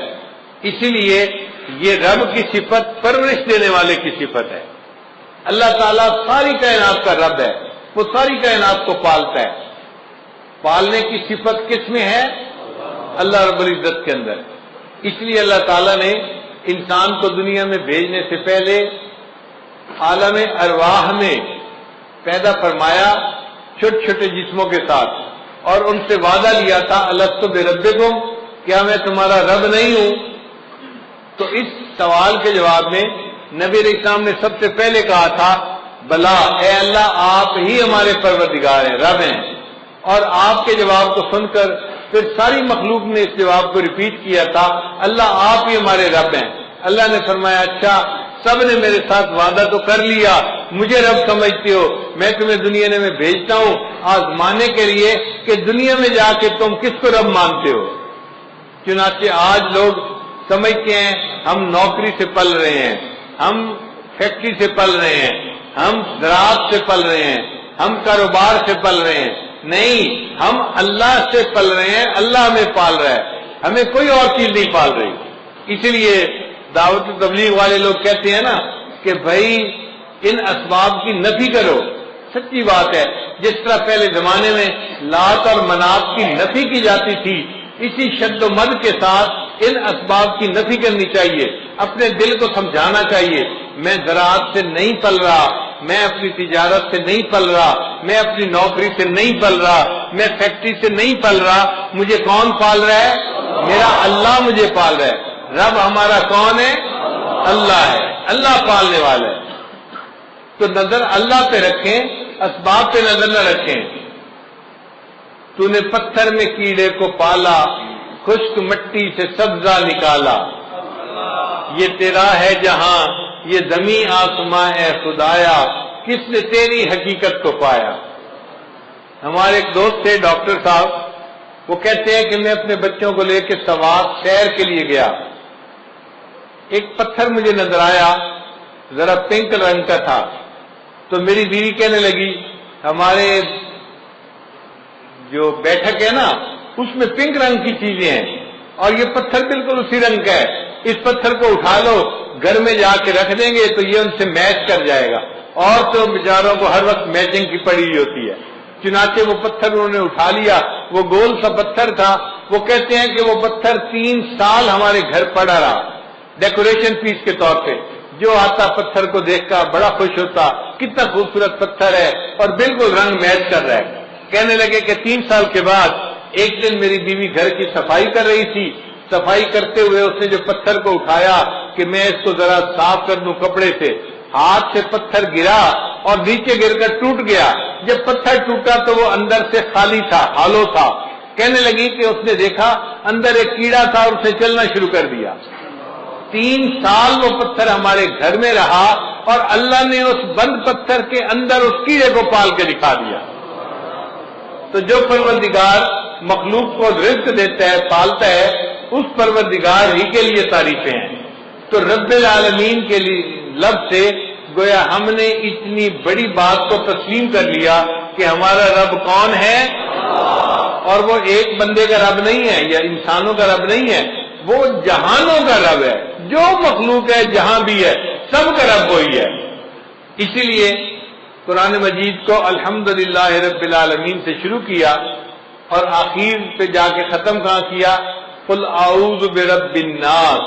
اسی لیے یہ رب کی صفت پرورش دینے والے کی صفت ہے۔ اللہ تعالیٰ ساری کائنات کا رب ہے، وہ ساری کائنات کو پالتا ہے۔ پالنے کی صفت کس میں ہے؟ اللہ رب العزت کے اندر۔ اس لیے اللہ تعالیٰ نے انسان کو دنیا میں بھیجنے سے پہلے عالم ارواح میں پیدا فرمایا چھوٹے چھوٹے جسموں کے ساتھ، اور ان سے وعدہ لیا تھا الست بربکم، کیا میں تمہارا رب نہیں ہوں؟ تو اس سوال کے جواب میں نبی علیہ السلام نے سب سے پہلے کہا تھا بلا، اے اللہ آپ ہی ہمارے پروردگار ہیں، رب ہیں۔ اور آپ کے جواب کو سن کر پھر ساری مخلوق نے اس جواب کو ریپیٹ کیا تھا، اللہ آپ ہی ہمارے رب ہیں۔ اللہ نے فرمایا اچھا، سب نے میرے ساتھ وعدہ تو کر لیا، مجھے رب سمجھتے ہو، میں تمہیں دنیا میں بھیجتا ہوں آزمانے کے لیے کہ دنیا میں جا کے تم کس کو رب مانتے ہو۔ چنانچہ آج لوگ سمجھتے ہیں ہم نوکری سے پل رہے ہیں، ہم فیکٹری سے پل رہے ہیں، ہم زراعت سے پل رہے ہیں، ہم کاروبار سے پل رہے ہیں۔ نہیں، ہم اللہ سے پل رہے ہیں، اللہ ہمیں پال رہا ہے، ہمیں کوئی اور چیز نہیں پال رہی۔ اسی لیے دعوت و تبلیغ والے لوگ کہتے ہیں نا کہ بھائی ان اسباب کی نفی کرو۔ سچی بات ہے، جس طرح پہلے زمانے میں لات اور منات کی نفی کی جاتی تھی، اسی شد و مد کے ساتھ ان اسباب کی نفی کرنی چاہیے، اپنے دل کو سمجھانا چاہیے میں زراعت سے نہیں پل رہا، میں اپنی تجارت سے نہیں پل رہا، میں اپنی نوکری سے نہیں پل رہا، میں فیکٹری سے نہیں پل رہا، مجھے کون پال رہا ہے؟ میرا اللہ مجھے پال رہا ہے۔ رب ہمارا کون ہے؟ اللہ ہے، اللہ پالنے والا ہے۔ تو نظر اللہ پہ رکھیں، اسباب پہ نظر نہ رکھیں۔ تو نے پتھر میں کیڑے کو پالا، خشک مٹی سے سبزہ نکالا، یہ تیرا ہے جہاں، یہ زمین آسماں ہے خدایا، کس نے تیری حقیقت کو پایا۔ ہمارے ایک دوست تھے ڈاکٹر صاحب، وہ کہتے ہیں کہ میں اپنے بچوں کو لے کے سوات سیر کے لیے گیا، ایک پتھر مجھے نظر آیا، ذرا پنک رنگ کا تھا، تو میری بیوی کہنے لگی ہمارے جو بیٹھک ہے نا اس میں پنک رنگ کی چیزیں ہیں، اور یہ پتھر بالکل اسی رنگ کا ہے، اس پتھر کو اٹھا لو گھر میں جا کے رکھ دیں گے تو یہ ان سے میچ کر جائے گا، اور تو بیچاروں کو ہر وقت میچنگ کی پڑی ہوئی ہوتی ہے۔ چنانچہ وہ پتھر انہوں نے اٹھا لیا، وہ گول سا پتھر تھا، وہ کہتے ہیں کہ وہ پتھر 3 سال ہمارے گھر پڑا رہا ڈیکوریشن پیس کے طور پہ، جو آتا پتھر کو دیکھ کر بڑا خوش ہوتا، کتنا خوبصورت پتھر ہے اور بالکل رنگ میچ کر رہا ہے۔ کہنے لگے کہ 3 سال کے بعد ایک دن میری بیوی گھر کی صفائی کر رہی تھی، صفائی کرتے ہوئے اس نے جو پتھر کو اٹھایا کہ میں اس کو ذرا صاف کر دوں کپڑے سے، ہاتھ سے پتھر گرا اور نیچے گر کر ٹوٹ گیا۔ جب پتھر ٹوٹا تو وہ اندر سے خالی تھا، ہالو تھا۔ کہنے لگی کہ اس نے دیکھا اندر ایک کیڑا تھا اور اسے چلنا شروع کر دیا۔ 3 سال وہ پتھر ہمارے گھر میں رہا اور اللہ نے اس بند پتھر کے اندر اس کیڑے کو پال کے دکھا دیا۔ تو جو پروردگار مخلوق کو رزق دیتا ہے، پالتا ہے، اس پروردگار ہی کے لیے تعریفیں ہیں۔ تو رب العالمین کے لیے لفظ سے گویا ہم نے اتنی بڑی بات کو تسلیم کر لیا کہ ہمارا رب کون ہے، اور وہ ایک بندے کا رب نہیں ہے یا انسانوں کا رب نہیں ہے، وہ جہانوں کا رب ہے، جو مخلوق ہے جہاں بھی ہے سب کا رب وہی ہے۔ اسی لیے قرآن مجید کو الحمدللہ رب العالمین سے شروع کیا اور آخر پہ جا کے ختم کہاں کیا؟ قل اعوذ برب الناس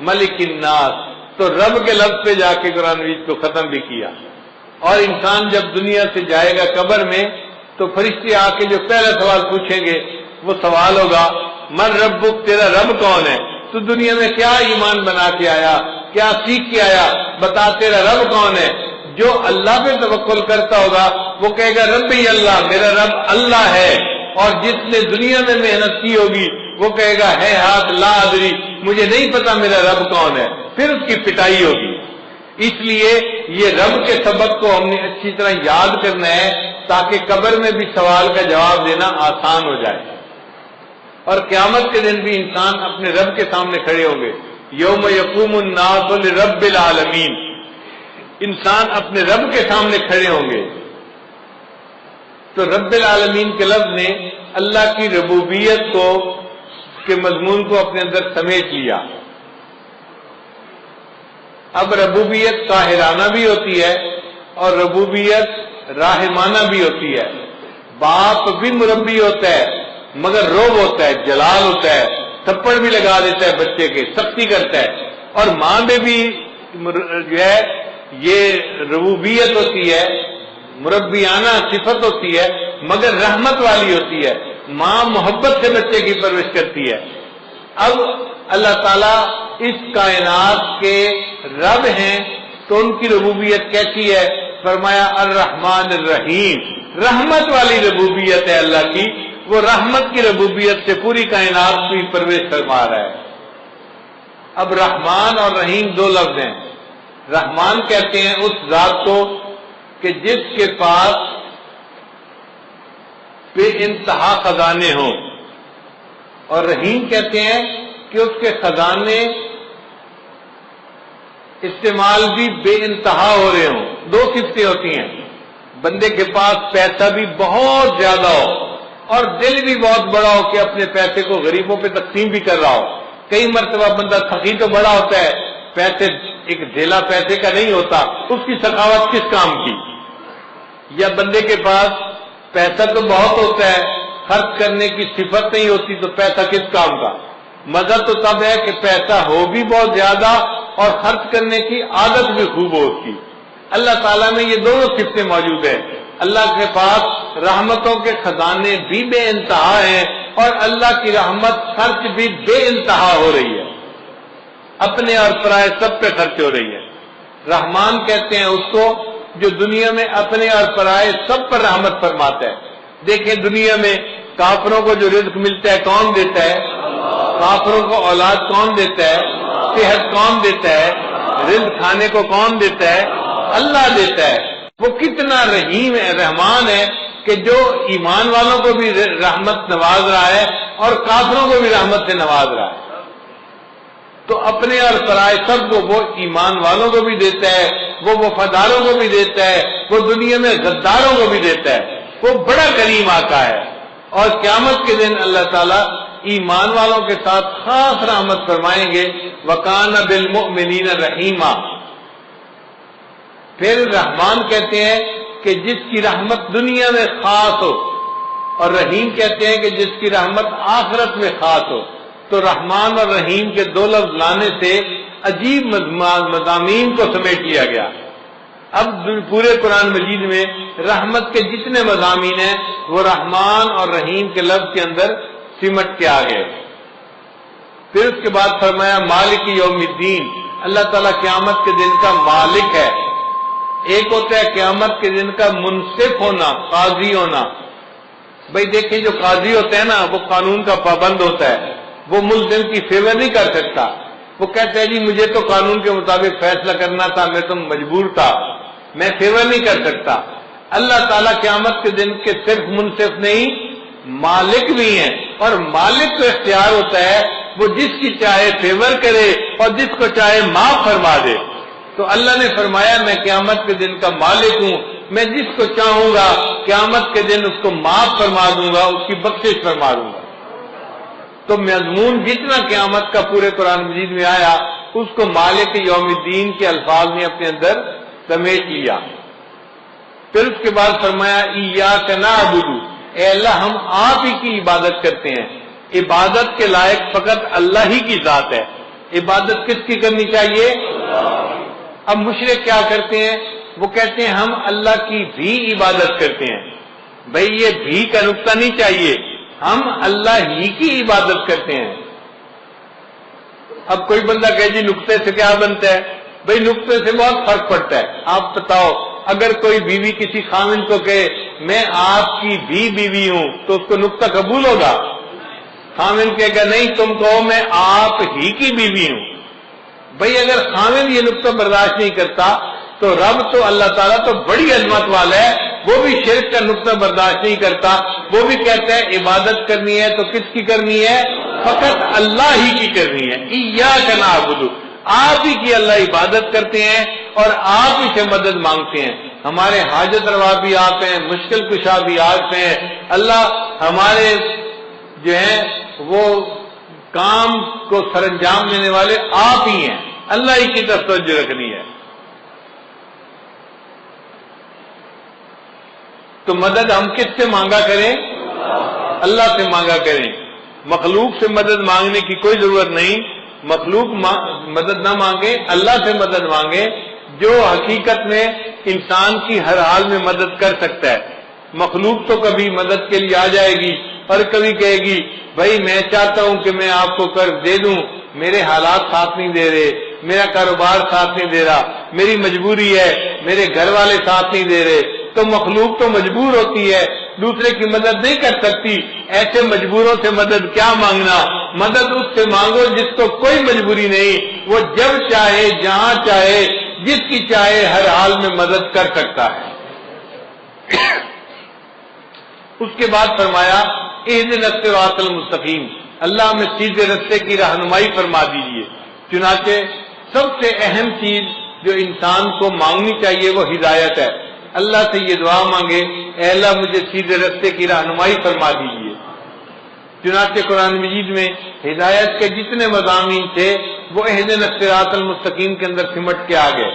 ملک الناس۔ تو رب کے لفظ پہ جا کے قرآن مجید کو ختم بھی کیا۔ اور انسان جب دنیا سے جائے گا قبر میں تو فرشتے آ کے جو پہلا سوال پوچھیں گے وہ سوال ہوگا من ربک، تیرا رب کون ہے؟ تو دنیا میں کیا ایمان بنا کے آیا، کیا سیکھ کے آیا، بتا تیرا رب کون ہے؟ جو اللہ پہ توکل کرتا ہوگا وہ کہے گا ربی اللہ، میرا رب اللہ ہے۔ اور جس نے دنیا میں محنت کی ہوگی وہ کہے گا ہے ہاتھ لا ادری، مجھے نہیں پتا میرا رب کون ہے، پھر اس کی پٹائی ہوگی۔ اس لیے یہ رب کے سبق کو ہم نے اچھی طرح یاد کرنا ہے تاکہ قبر میں بھی سوال کا جواب دینا آسان ہو جائے، اور قیامت کے دن بھی انسان اپنے رب کے سامنے کھڑے ہوں گے۔ یوم یقوم الناس لرب العالمین، انسان اپنے رب کے سامنے کھڑے ہوں گے۔ تو رب العالمین کے لفظ نے اللہ کی ربوبیت کو کے مضمون کو اپنے اندر سمیٹ لیا. اب ربوبیت قاہرانہ بھی ہوتی ہے اور ربوبیت راحمانہ بھی ہوتی ہے. باپ بھی مربی ہوتا ہے مگر روب ہوتا ہے، جلال ہوتا ہے، تھپڑ بھی لگا دیتا ہے بچے کے، سختی کرتا ہے. اور ماں میں بھی جو ہے یہ ربوبیت ہوتی ہے، مربیانہ صفت ہوتی ہے مگر رحمت والی ہوتی ہے. ماں محبت سے بچے کی پرورش کرتی ہے. اب اللہ تعالیٰ اس کائنات کے رب ہیں تو ان کی ربوبیت کیسی ہے؟ فرمایا الرحمن الرحیم، رحمت والی ربوبیت ہے اللہ کی. وہ رحمت کی ربوبیت سے پوری کائنات کی پرورش فرما رہا ہے. اب رحمان اور رحیم دو لفظ ہیں. رحمان کہتے ہیں اس ذات کو کہ جس کے پاس بے انتہا خزانے ہوں، اور رحیم کہتے ہیں کہ اس کے خزانے استعمال بھی بے انتہا ہو رہے ہوں. دو صفتیں ہوتی ہیں، بندے کے پاس پیسہ بھی بہت زیادہ ہو اور دل بھی بہت بڑا ہو کہ اپنے پیسے کو غریبوں پہ تقسیم بھی کر رہا ہو. کئی مرتبہ بندہ سخی تو بڑا ہوتا ہے، پیسے ایک ڈھیلا پیسے کا نہیں ہوتا، اس کی سخاوت کس کام کی؟ یا بندے کے پاس پیسہ تو بہت ہوتا ہے، خرچ کرنے کی صفت نہیں ہوتی تو پیسہ کس کام کا؟ مزہ تو تب ہے کہ پیسہ ہو بھی بہت زیادہ اور خرچ کرنے کی عادت بھی خوب ہو اس کی. اللہ تعالیٰ میں یہ دونوں صفتیں موجود ہیں. اللہ کے پاس رحمتوں کے خزانے بھی بے انتہا ہیں اور اللہ کی رحمت خرچ بھی بے انتہا ہو رہی ہے، اپنے اور پرائے سب پہ خرچ ہو رہی ہے. رحمان کہتے ہیں اس کو جو دنیا میں اپنے اور پرائے سب پر رحمت فرماتا ہے. دیکھیں دنیا میں کافروں کو جو رزق ملتا ہے کون دیتا ہے؟ کافروں کو اولاد کون دیتا ہے؟ صحت کون دیتا ہے؟ رزق کھانے کو کون دیتا ہے؟ اللہ دیتا ہے. وہ کتنا رحیم ہے، رحمان ہے کہ جو ایمان والوں کو بھی رحمت نواز رہا ہے اور کافروں کو بھی رحمت سے نواز رہا ہے. تو اپنے اور پرائے سب کو وہ ایمان والوں کو بھی دیتا ہے، وہ وفاداروں کو بھی دیتا ہے، وہ دنیا میں غداروں کو بھی دیتا ہے. وہ بڑا کریم آقا ہے. اور قیامت کے دن اللہ تعالیٰ ایمان والوں کے ساتھ خاص رحمت فرمائیں گے. وَكَانَ بِالْمُؤْمِنِينَ رَحِيمًا. پھر رحمان کہتے ہیں کہ جس کی رحمت دنیا میں خاص ہو، اور رحیم کہتے ہیں کہ جس کی رحمت آخرت میں خاص ہو. تو رحمان اور رحیم کے دو لفظ لانے سے عجیب مضامین کو سمیٹ لیا گیا. اب پورے قرآن مجید میں رحمت کے جتنے مضامین ہیں وہ رحمان اور رحیم کے لفظ کے اندر سمٹ کے آ گئے. پھر اس کے بعد فرمایا مالک یوم الدین، اللہ تعالیٰ قیامت کے دن کا مالک ہے. ایک ہوتا ہے قیامت کے دن کا منصف ہونا، قاضی ہونا. بھئی دیکھیں جو قاضی ہوتا ہے نا وہ قانون کا پابند ہوتا ہے، وہ ملزم کی فیور نہیں کر سکتا. وہ کہتا ہے جی مجھے تو قانون کے مطابق فیصلہ کرنا تھا، میں تو مجبور تھا، میں فیور نہیں کر سکتا. اللہ تعالیٰ قیامت کے دن کے صرف منصف نہیں مالک بھی ہیں، اور مالک کو اختیار ہوتا ہے وہ جس کی چاہے فیور کرے اور جس کو چاہے معاف فرما دے. تو اللہ نے فرمایا میں قیامت کے دن کا مالک ہوں، میں جس کو چاہوں گا قیامت کے دن اس کو معاف فرما دوں گا، اس کی بخشش فرما دوں گا. تو مضمون جتنا قیامت کا پورے قرآن مجید میں آیا اس کو مالک یوم الدین کے الفاظ نے اپنے اندر سمیٹ لیا. پھر اس کے بعد فرمایا ایاک نعبد، اے اللہ ہم آپ ہی کی عبادت کرتے ہیں. عبادت کے لائق فقط اللہ ہی کی ذات ہے. عبادت کس کی کرنی چاہیے؟ اب مشرک کیا کرتے ہیں؟ وہ کہتے ہیں ہم اللہ کی بھی عبادت کرتے ہیں. بھئی یہ بھی کا نقطہ نہیں چاہیے، ہم اللہ ہی کی عبادت کرتے ہیں. اب کوئی بندہ کہے جی نقطے سے کیا بنتا ہے؟ بھئی نقطے سے بہت فرق پڑتا ہے. آپ بتاؤ اگر کوئی بیوی کسی خاوند کو کہے میں آپ کی بھی بیوی ہوں تو اس کو نقطہ قبول ہوگا؟ خاوند کہے گا نہیں تم کہو میں آپ ہی کی بیوی ہوں. بھئی اگر خاوند یہ نقطہ برداشت نہیں کرتا تو رب تو اللہ تعالیٰ تو بڑی عظمت والا ہے، وہ بھی شرک کا نقطہ برداشت نہیں کرتا. وہ بھی کہتا ہے عبادت کرنی ہے تو کس کی کرنی ہے؟ فقط اللہ ہی کی کرنی ہے. ایاک نعبد، آپ ہی کی اللہ عبادت کرتے ہیں اور آپ ہی سے مدد مانگتے ہیں. ہمارے حاجت روا بھی آپ ہیں، مشکل کشا بھی آپ ہیں۔ اللہ ہمارے جو ہیں وہ کام کو سر انجام دینے والے آپ ہی ہیں، اللہ ہی کی طرف توجہ رکھنی ہے۔ تو مدد ہم کس سے مانگا کریں؟ اللہ سے مانگا کریں۔ مخلوق سے مدد مانگنے کی کوئی ضرورت نہیں، مخلوق مدد نہ مانگے، اللہ سے مدد مانگے جو حقیقت میں انسان کی ہر حال میں مدد کر سکتا ہے۔ مخلوق تو کبھی مدد کے لیے آ جائے گی اور کبھی کہے گی بھائی میں چاہتا ہوں کہ میں آپ کو قرض دے دوں، میرے حالات ساتھ نہیں دے رہے، میرا کاروبار ساتھ نہیں دے رہا، میری مجبوری ہے، میرے گھر والے ساتھ نہیں دے رہے۔ تو مخلوق تو مجبور ہوتی ہے، دوسرے کی مدد نہیں کر سکتی، ایسے مجبوروں سے مدد کیا مانگنا؟ مدد اس سے مانگو جس کو کوئی مجبوری نہیں، وہ جب چاہے جہاں چاہے جس کی چاہے ہر حال میں مدد کر سکتا ہے۔ اس کے بعد فرمایا اہدنا الصراط المستقیم، اللہ ہمیں سیدھے رستے کی رہنمائی فرما دیجیے۔ چنانچہ سب سے اہم چیز جو انسان کو مانگنی چاہیے وہ ہدایت ہے۔ اللہ سے یہ دعا مانگے اے اللہ مجھے سیدھے رستے کی رہنمائی فرما دیجیے۔ چنانچہ قرآن مجید میں ہدایت کے جتنے مضامین تھے وہ اہدنا الصراط المستقیم کے اندر سمٹ کے آ گئے۔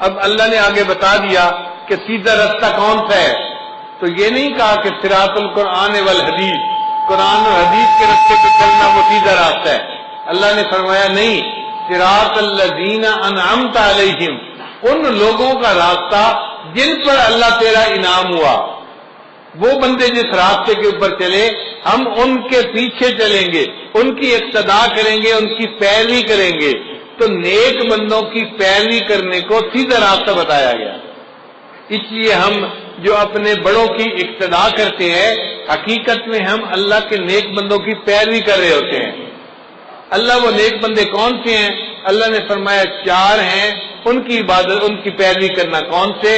اب اللہ نے آگے بتا دیا کہ سیدھا رستہ کون سا ہے، تو یہ نہیں کہا کہ صراط القرآن والحدیث، قرآن اور حدیث کے رستے پہ چلنا وہ سیدھا راستہ ہے۔ اللہ نے فرمایا نہیں، صراط الذین انعمت علیہم، ان لوگوں کا راستہ جن پر اللہ تیرا انعام ہوا، وہ بندے جس راستے کے اوپر چلے ہم ان کے پیچھے چلیں گے، ان کی اقتدا کریں گے، ان کی پیروی کریں گے۔ تو نیک بندوں کی پیروی کرنے کو سیدھا راستہ بتایا گیا۔ اس لیے ہم جو اپنے بڑوں کی اقتدا کرتے ہیں حقیقت میں ہم اللہ کے نیک بندوں کی پیروی کر رہے ہوتے ہیں۔ اللہ وہ نیک بندے کون سے ہیں؟ اللہ نے فرمایا 4 ہیں، ان کی عبادت ان کی پیروی کرنا۔ کون سے؟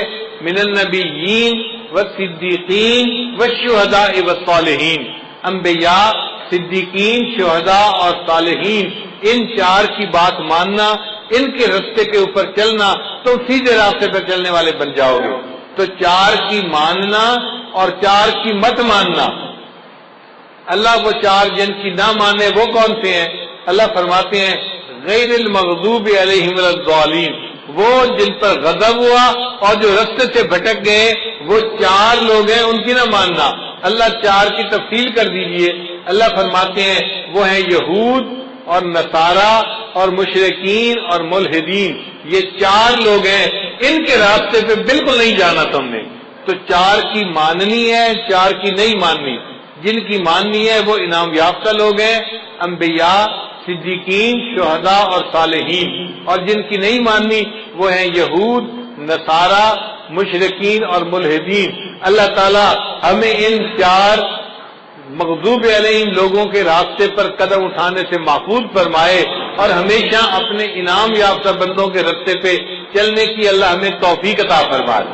من النبیین والصدیقین والشہداء والصالحین، انبیاء، صدیقین، شہداء اور صالحین، ان 4 کی بات ماننا، ان کے راستے کے اوپر چلنا، تو سیدھے راستے پر چلنے والے بن جاؤ گے۔ تو 4 کی ماننا اور 4 کی مت ماننا۔ اللہ وہ 4 جن کی نہ مانے وہ کون سے ہیں؟ اللہ فرماتے ہیں غیر المغضوب علیہم ولا الضالین، وہ جن پر غضب ہوا اور جو راستے سے بھٹک گئے وہ 4 لوگ ہیں، ان کی نہ ماننا۔ اللہ 4 کی تفصیل کر دیجئے۔ اللہ فرماتے ہیں وہ ہیں یہود اور نصارہ اور مشرکین اور ملحدین، یہ 4 لوگ ہیں، ان کے راستے پہ بالکل نہیں جانا تم نے۔ تو 4 کی ماننی ہے، 4 کی نہیں ماننی۔ جن کی ماننی ہے وہ انعام یافتہ لوگ ہیں، انبیاء، صدیقین، شہداء اور صالحین، اور جن کی نہیں ماننی وہ ہیں یہود، نصارہ، مشرکین اور ملحدین۔ اللہ تعالی ہمیں ان 4 مغضوب علیہم لوگوں کے راستے پر قدم اٹھانے سے محفوظ فرمائے اور ہمیشہ اپنے انعام یافتہ بندوں کے راستے پہ چلنے کی اللہ ہمیں توفیق عطا فرمائے۔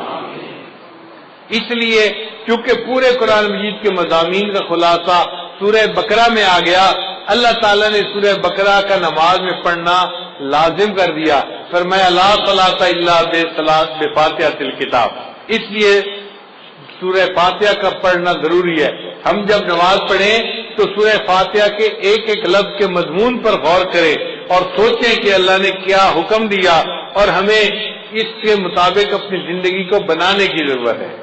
اس لیے چونکہ پورے قرآن مجید کے مضامین کا خلاصہ سورہ بقرہ میں آ گیا، اللہ تعالیٰ نے سورہ بقرہ کا نماز میں پڑھنا لازم کر دیا، فرمایا لا صلاۃ الا بفاتحۃ الکتاب۔ اس لیے سورہ فاتحہ کا پڑھنا ضروری ہے۔ ہم جب نماز پڑھیں تو سورہ فاتحہ کے ایک ایک لفظ کے مضمون پر غور کریں اور سوچیں کہ اللہ نے کیا حکم دیا اور ہمیں اس کے مطابق اپنی زندگی کو بنانے کی ضرورت ہے۔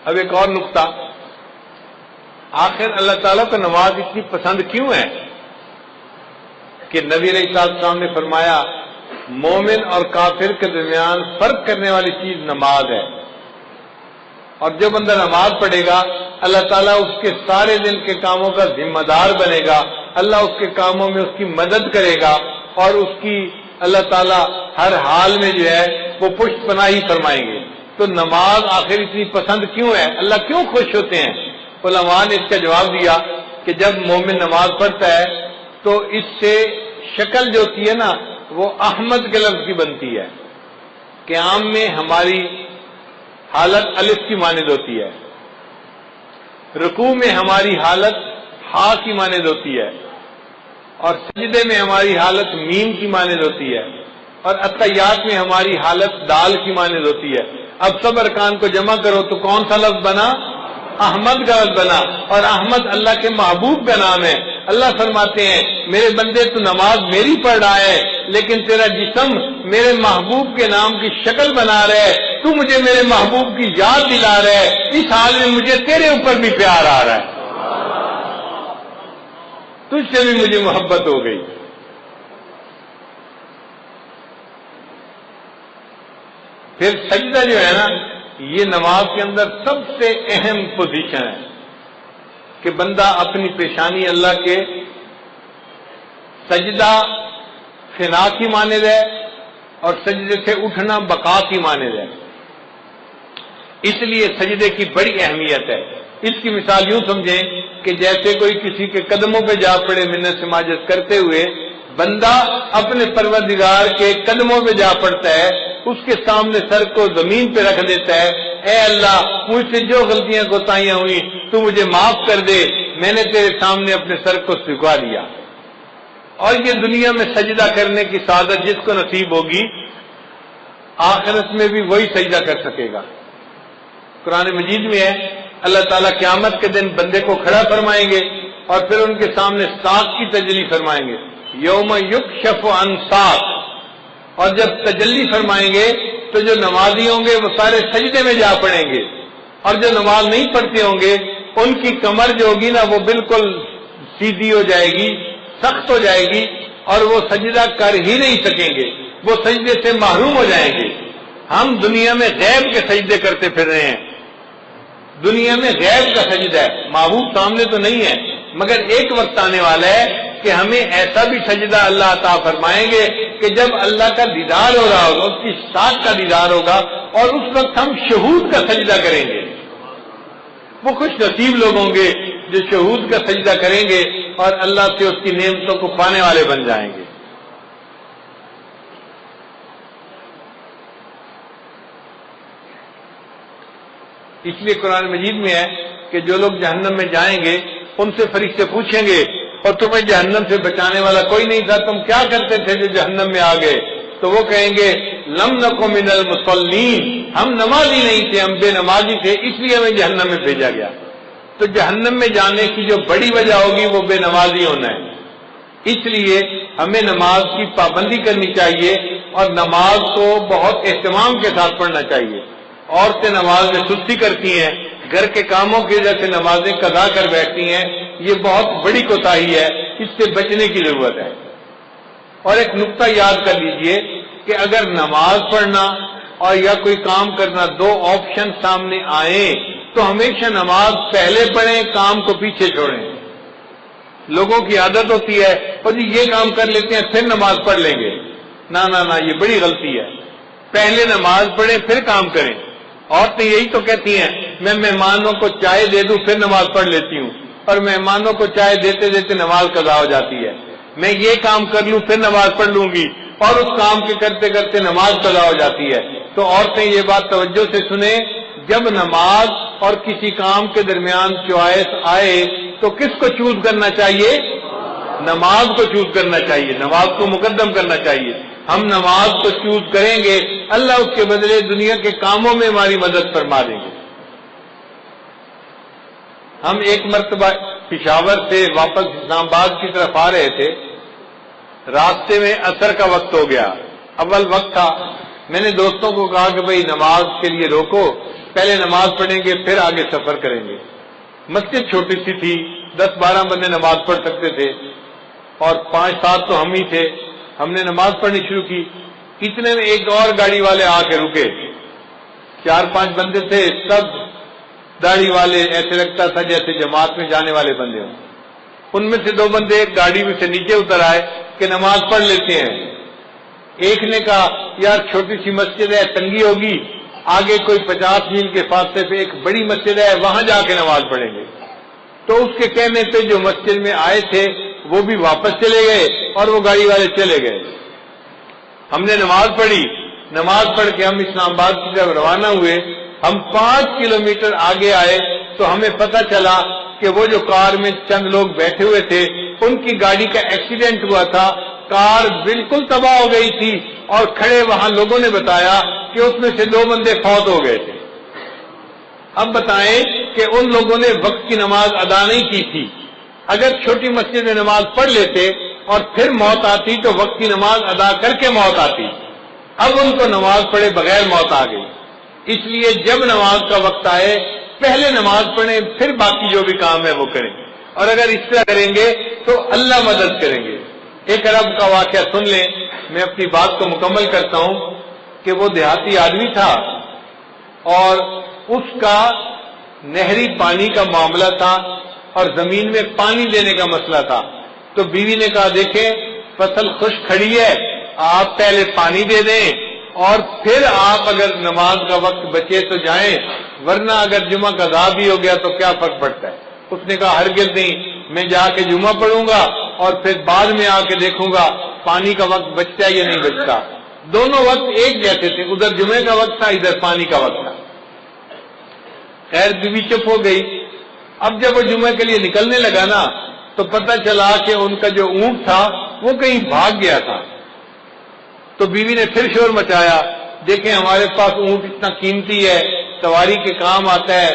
اب ایک اور نقطہ، آخر اللہ تعالیٰ کو نماز اتنی پسند کیوں ہے کہ نبی علیہ السلام نے فرمایا مومن اور کافر کے درمیان فرق کرنے والی چیز نماز ہے، اور جو بندہ نماز پڑھے گا اللہ تعالیٰ اس کے سارے دن کے کاموں کا ذمہ دار بنے گا، اللہ اس کے کاموں میں اس کی مدد کرے گا اور اس کی اللہ تعالیٰ ہر حال میں جو ہے وہ پشت پناہی فرمائیں گے۔ تو نماز آخر اتنی پسند کیوں ہے؟ اللہ کیوں خوش ہوتے ہیں؟ علماء نے اس کا جواب دیا کہ جب مومن نماز پڑھتا ہے تو اس سے شکل جو ہوتی ہے نا وہ احمد کے لفظ کی بنتی ہے، کہ قیام میں ہماری حالت الف کی مانند ہوتی ہے، رکوع میں ہماری حالت ہا کی مانند ہوتی ہے، اور سجدے میں ہماری حالت میم کی مانند ہوتی ہے، اور اتحیات میں ہماری حالت دال کی مانند ہوتی ہے۔ اب سب ارکان کو جمع کرو تو کون سا لفظ بنا؟ احمد کا لفظ بنا، اور احمد اللہ کے محبوب کا نام ہے۔ اللہ فرماتے ہیں میرے بندے تو نماز میری پڑھ رہا ہے لیکن تیرا جسم میرے محبوب کے نام کی شکل بنا رہا ہے، تو مجھے میرے محبوب کی یاد دلا رہا ہے، اس حال میں مجھے تیرے اوپر بھی پیار آ رہا ہے، تجھ سے بھی مجھے محبت ہو گئی۔ پھر سجدہ جو ہے نا، یہ نماز کے اندر سب سے اہم پوزیشن ہے کہ بندہ اپنی پیشانی اللہ کے، سجدہ فنا کی مانند ہے اور سجدے سے اٹھنا بقا کی مانند ہے، اس لیے سجدے کی بڑی اہمیت ہے۔ اس کی مثال یوں سمجھیں کہ جیسے کوئی کسی کے قدموں پہ جا پڑے منت سماجت کرتے ہوئے، بندہ اپنے پروردگار کے قدموں پہ جا پڑتا ہے، اس کے سامنے سر کو زمین پہ رکھ دیتا ہے، اے اللہ مجھ سے جو غلطیاں کوتاہیاں ہوئی تو مجھے معاف کر دے، میں نے تیرے سامنے اپنے سر کو جھکا دیا۔ اور یہ دنیا میں سجدہ کرنے کی سعادت جس کو نصیب ہوگی، آخرت میں بھی وہی سجدہ کر سکے گا۔ قرآن مجید میں ہے اللہ تعالیٰ قیامت کے دن بندے کو کھڑا فرمائیں گے اور پھر ان کے سامنے ساق کی تجلی فرمائیں گے، یوم یکشف عن ساق، اور جب تجلی فرمائیں گے تو جو نمازی ہوں گے وہ سارے سجدے میں جا پڑیں گے، اور جو نماز نہیں پڑھتے ہوں گے ان کی کمر جو ہوگی نا وہ بالکل سیدھی ہو جائے گی، سخت ہو جائے گی، اور وہ سجدہ کر ہی نہیں سکیں گے، وہ سجدے سے محروم ہو جائیں گے۔ ہم دنیا میں غیب کے سجدے کرتے پھر رہے ہیں، دنیا میں غیب کا سجدہ ہے، محبوب سامنے تو نہیں ہے، مگر ایک وقت آنے والا ہے کہ ہمیں ایسا بھی سجدہ اللہ عطا فرمائیں گے کہ جب اللہ کا دیدار ہو رہا ہوگا، اس کی ذات کا دیدار ہوگا، اور اس وقت ہم شہود کا سجدہ کریں گے۔ وہ خوش نصیب لوگ ہوں گے جو شہود کا سجدہ کریں گے اور اللہ سے اس کی نعمتوں کو پانے والے بن جائیں گے۔ اس لیے قرآن مجید میں ہے کہ جو لوگ جہنم میں جائیں گے ان سے فرشتے پوچھیں گے اور تمہیں جہنم سے بچانے والا کوئی نہیں تھا، تم کیا کرتے تھے جو جہنم میں آ گئے؟ تو وہ کہیں گے لم نکو من المصلین، ہم نمازی نہیں تھے، ہم بے نمازی تھے، اس لیے ہمیں جہنم میں بھیجا گیا۔ تو جہنم میں جانے کی جو بڑی وجہ ہوگی وہ بے نمازی ہونا ہے، اس لیے ہمیں نماز کی پابندی کرنی چاہیے اور نماز کو بہت اہتمام کے ساتھ پڑھنا چاہیے۔ عورتیں نماز میں سستی کرتی ہیں، گھر کے کاموں کی وجہ سے نمازیں قضا کر بیٹھتی ہیں، یہ بہت بڑی کوتاہی ہے، اس سے بچنے کی ضرورت ہے۔ اور ایک نقطہ یاد کر لیجئے کہ اگر نماز پڑھنا اور یا کوئی کام کرنا دو آپشن سامنے آئیں تو ہمیشہ نماز پہلے پڑھیں، کام کو پیچھے چھوڑیں۔ لوگوں کی عادت ہوتی ہے اور جی یہ کام کر لیتے ہیں پھر نماز پڑھ لیں گے، نہ نہ نہ، یہ بڑی غلطی ہے۔ پہلے نماز پڑھیں پھر کام کریں۔ عورتیں یہی تو کہتی ہیں میں مہمانوں کو چائے دے دوں پھر نماز پڑھ لیتی ہوں، اور مہمانوں کو چائے دیتے دیتے نماز قضا ہو جاتی ہے۔ میں یہ کام کر لوں پھر نماز پڑھ لوں گی، اور اس کام کے کرتے کرتے نماز قضا ہو جاتی ہے۔ تو عورتیں یہ بات توجہ سے سنیں، جب نماز اور کسی کام کے درمیان چوائس آئے تو کس کو چوز کرنا چاہیے؟ نماز کو چوز کرنا چاہیے، نماز کو مقدم کرنا چاہیے۔ ہم نماز کو چوز کریں گے، اللہ اس کے بدلے دنیا کے کاموں میں ہماری مدد فرما دیں گے۔ ہم ایک مرتبہ پشاور سے واپس اسلام آباد کی طرف آ رہے تھے، راستے میں عصر کا وقت ہو گیا، اول وقت تھا۔ میں نے دوستوں کو کہا کہ بھئی نماز کے لیے روکو، پہلے نماز پڑھیں گے پھر آگے سفر کریں گے۔ مسجد چھوٹی سی تھی، 10-12 بندے نماز پڑھ سکتے تھے، اور 5-7 تو ہم ہی تھے۔ ہم نے نماز پڑھنی شروع کی، اتنے میں ایک اور گاڑی والے آ کے رکے، 4-5 بندے تھے، سب داڑھی والے، ایسے لگتا تھا جیسے جماعت میں جانے والے بندے ہوں۔ ان میں سے 2 بندے ایک گاڑی میں سے نیچے اتر آئے کہ نماز پڑھ لیتے ہیں۔ ایک نے کہا یار چھوٹی سی مسجد ہے، تنگی ہوگی، آگے کوئی 50 میل کے فاصلے پہ ایک بڑی مسجد ہے، وہاں جا کے نماز پڑھیں گے۔ تو اس کے کہنے پہ جو مسجد میں آئے تھے وہ بھی واپس چلے گئے اور وہ گاڑی والے چلے گئے۔ ہم نے نماز پڑھی، نماز پڑھ کے ہم اسلام آباد کی طرف روانہ ہوئے. ہم 5 کلومیٹر آگے آئے تو ہمیں پتہ چلا کہ وہ جو کار میں چند لوگ بیٹھے ہوئے تھے ان کی گاڑی کا ایکسیڈنٹ ہوا تھا. کار بالکل تباہ ہو گئی تھی اور کھڑے وہاں لوگوں نے بتایا کہ اس میں سے 2 بندے فوت ہو گئے تھے. اب بتائیں کہ ان لوگوں نے وقت کی نماز ادا نہیں کی تھی. اگر چھوٹی مسجد میں نماز پڑھ لیتے اور پھر موت آتی تو وقت کی نماز ادا کر کے موت آتی. اب ان کو نماز پڑھے بغیر موت آ گئی. اس لیے جب نماز کا وقت آئے پہلے نماز پڑھیں پھر باقی جو بھی کام ہے وہ کریں. اور اگر اس طرح کریں گے تو اللہ مدد کریں گے. ایک عرب کا واقعہ سن لیں, میں اپنی بات کو مکمل کرتا ہوں کہ وہ دیہاتی آدمی تھا اور اس کا نہری پانی کا معاملہ تھا اور زمین میں پانی دینے کا مسئلہ تھا. تو بیوی نے کہا دیکھیں فصل خشک کھڑی ہے, آپ پہلے پانی دے دیں اور پھر آپ اگر نماز کا وقت بچے تو جائیں, ورنہ اگر جمعہ کا ادا بھی ہو گیا تو کیا فرق پڑتا ہے. اس نے کہا ہرگز نہیں, میں جا کے جمعہ پڑھوں گا اور پھر بعد میں آ کے دیکھوں گا پانی کا وقت بچتا ہے یا نہیں بچتا. دونوں وقت ایک جیسے تھے, ادھر جمعے کا وقت تھا ادھر پانی کا وقت تھا. خیر بیوی چپ ہو گئی. اب جب وہ جمعے کے لیے نکلنے لگا نا تو پتہ چلا کہ ان کا جو اونٹ تھا وہ کہیں بھاگ گیا تھا. تو بیوی نے پھر شور مچایا, دیکھیں ہمارے پاس اونٹ اتنا قیمتی ہے, سواری کے کام آتا ہے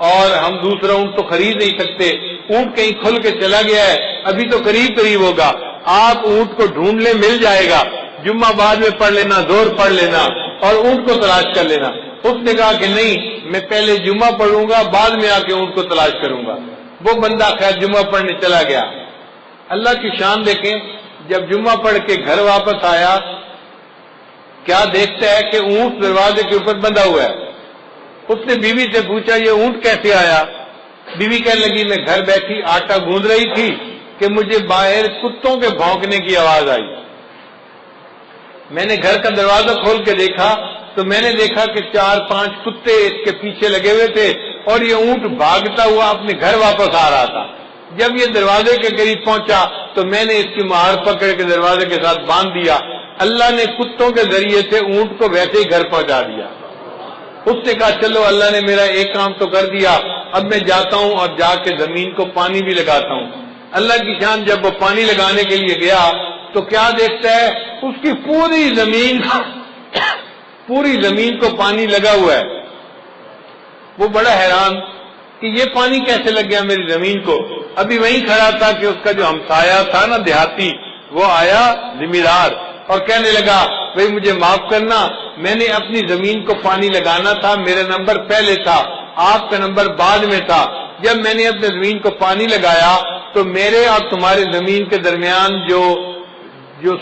اور ہم دوسرا اونٹ تو خرید نہیں سکتے. اونٹ کہیں کھل کے چلا گیا ہے, ابھی تو قریب ہوگا, آپ اونٹ کو ڈھونڈ لیں مل جائے گا, جمعہ بعد میں پڑھ لینا, زور پڑھ لینا اور اونٹ کو تلاش کر لینا. اس نے کہا کہ نہیں, میں پہلے جمعہ پڑھوں گا بعد میں آ کے اونٹ کو تلاش کروں گا. وہ بندہ خیر جمعہ پڑھنے چلا گیا. اللہ کی شان دیکھیں, جب جمعہ پڑھ کے گھر واپس آیا کیا دیکھتا ہے کہ اونٹ دروازے کے اوپر بندھا ہوا ہے. اس نے بیوی سے پوچھا یہ اونٹ کیسے آیا. بیوی کہنے لگی میں گھر بیٹھی آٹا گوندھ رہی تھی کہ مجھے باہر کتوں کے بھونکنے کی آواز آئی. میں نے گھر کا دروازہ کھول کے دیکھا تو میں نے دیکھا کہ 4-5 کتے اس کے پیچھے لگے ہوئے تھے اور یہ اونٹ بھاگتا ہوا اپنے گھر واپس آ رہا تھا. جب یہ دروازے کے قریب پہنچا تو میں نے اس کی مہار پکڑ کے دروازے کے ساتھ باندھ دیا. اللہ نے کتوں کے ذریعے سے اونٹ کو ویسے ہی گھر پہنچا دیا. اس نے کہا چلو اللہ نے میرا ایک کام تو کر دیا, اب میں جاتا ہوں اور جا کے زمین کو پانی بھی لگاتا ہوں. اللہ کی شان, جب وہ پانی لگانے کے لیے گیا تو کیا دیکھتا ہے اس کی پوری زمین کو پانی لگا ہوا ہے. وہ بڑا حیران کہ یہ پانی کیسے لگ گیا میری زمین کو. ابھی وہیں کھڑا تھا کہ اس کا جو ہمسایہ تھا نا دیہاتی, وہ آیا زمیندار اور کہنے لگا بھئی مجھے معاف کرنا, میں نے اپنی زمین کو پانی لگانا تھا, میرا نمبر پہلے تھا, آپ کا نمبر بعد میں تھا. جب میں نے اپنی زمین کو پانی لگایا تو میرے اور تمہارے زمین کے درمیان جو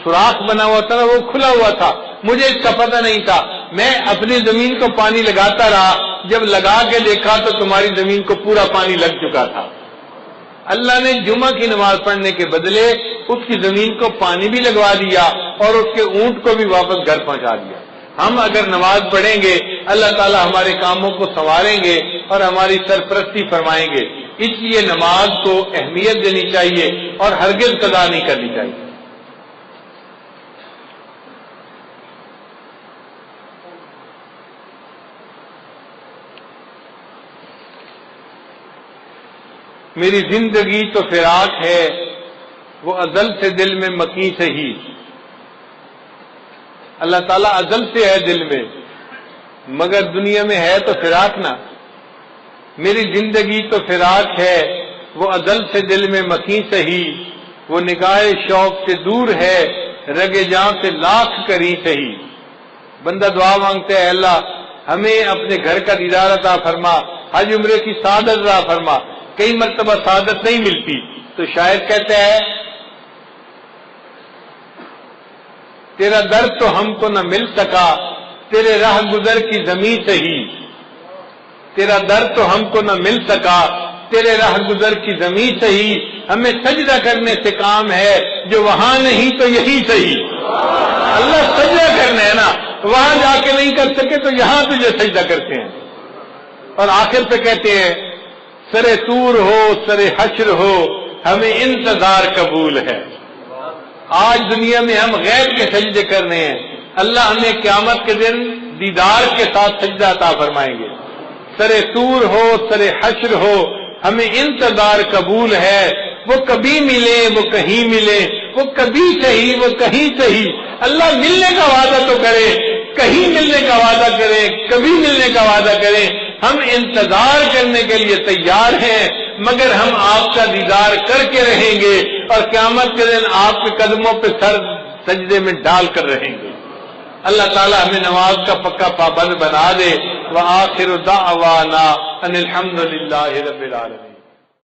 سوراخ بنا ہوا تھا نا وہ کھلا ہوا تھا, مجھے اس کا پتہ نہیں تھا. میں اپنی زمین کو پانی لگاتا رہا, جب لگا کے دیکھا تو تمہاری زمین کو پورا پانی لگ چکا تھا. اللہ نے جمعہ کی نماز پڑھنے کے بدلے اس کی زمین کو پانی بھی لگوا دیا اور اس کے اونٹ کو بھی واپس گھر پہنچا دیا. ہم اگر نماز پڑھیں گے اللہ تعالی ہمارے کاموں کو سنواریں گے اور ہماری سرپرستی فرمائیں گے. اس لیے نماز کو اہمیت دینی چاہیے اور ہرگز قضا نہیں کرنی چاہیے. میری زندگی تو فراق ہے وہ ازل سے دل میں مکی سے ہی. اللہ تعالیٰ ازل سے ہے دل میں, مگر دنیا میں ہے تو فراق نہ. میری زندگی تو فراق ہے وہ ازل سے دل میں مکی سے ہی, وہ نگاہ شوق سے دور ہے رگ جاں سے لاکھ کری سے ہی. بندہ دعا مانگتا ہے اللہ ہمیں اپنے گھر کا دیدار عطا فرما, حج عمرے کی سعادت عطا فرما. کئی مرتبہ سعادت نہیں ملتی تو شاعر کہتا ہے تیرا در تو ہم کو نہ مل سکا تیرے راہ گزر کی زمین سے ہی. تیرا در تو ہم کو نہ مل سکا تیرے راہ گزر کی زمین سے ہی. ہمیں سجدہ کرنے سے کام ہے جو وہاں نہیں تو یہی صحیح. اللہ سجدہ کرنا ہے نا, وہاں جا کے نہیں کر سکے تو یہاں تجھے سجدہ کرتے ہیں. اور آخر پہ کہتے ہیں سرے طور ہو سرے حشر ہو ہمیں انتظار قبول ہے. آج دنیا میں ہم غیر کے سجدے کر رہے ہیں, اللہ ہمیں قیامت کے دن دیدار کے ساتھ سجدہ عطا فرمائیں گے. سر طور ہو، سر حشر ہو، ہمیں انتظار قبول ہے. وہ کبھی ملے، وہ کہیں ملے، وہ کبھی صحیح، وہ کہیں صحیح. اللہ ملنے کا وعدہ تو کرے، کہیں ملنے کا وعدہ کرے، کبھی ملنے کا وعدہ کرے. ہم انتظار کرنے کے لیے تیار ہیں، مگر ہم آپ کا دیدار کر کے رہیں گے اور قیامت کے دن آپ کے قدموں پہ سر سجدے میں ڈال کر رہیں گے. اللہ تعالی ہمیں نماز کا پکا پابند بنا دے. وآخر دعوانا ان الحمد للہ رب العالمین.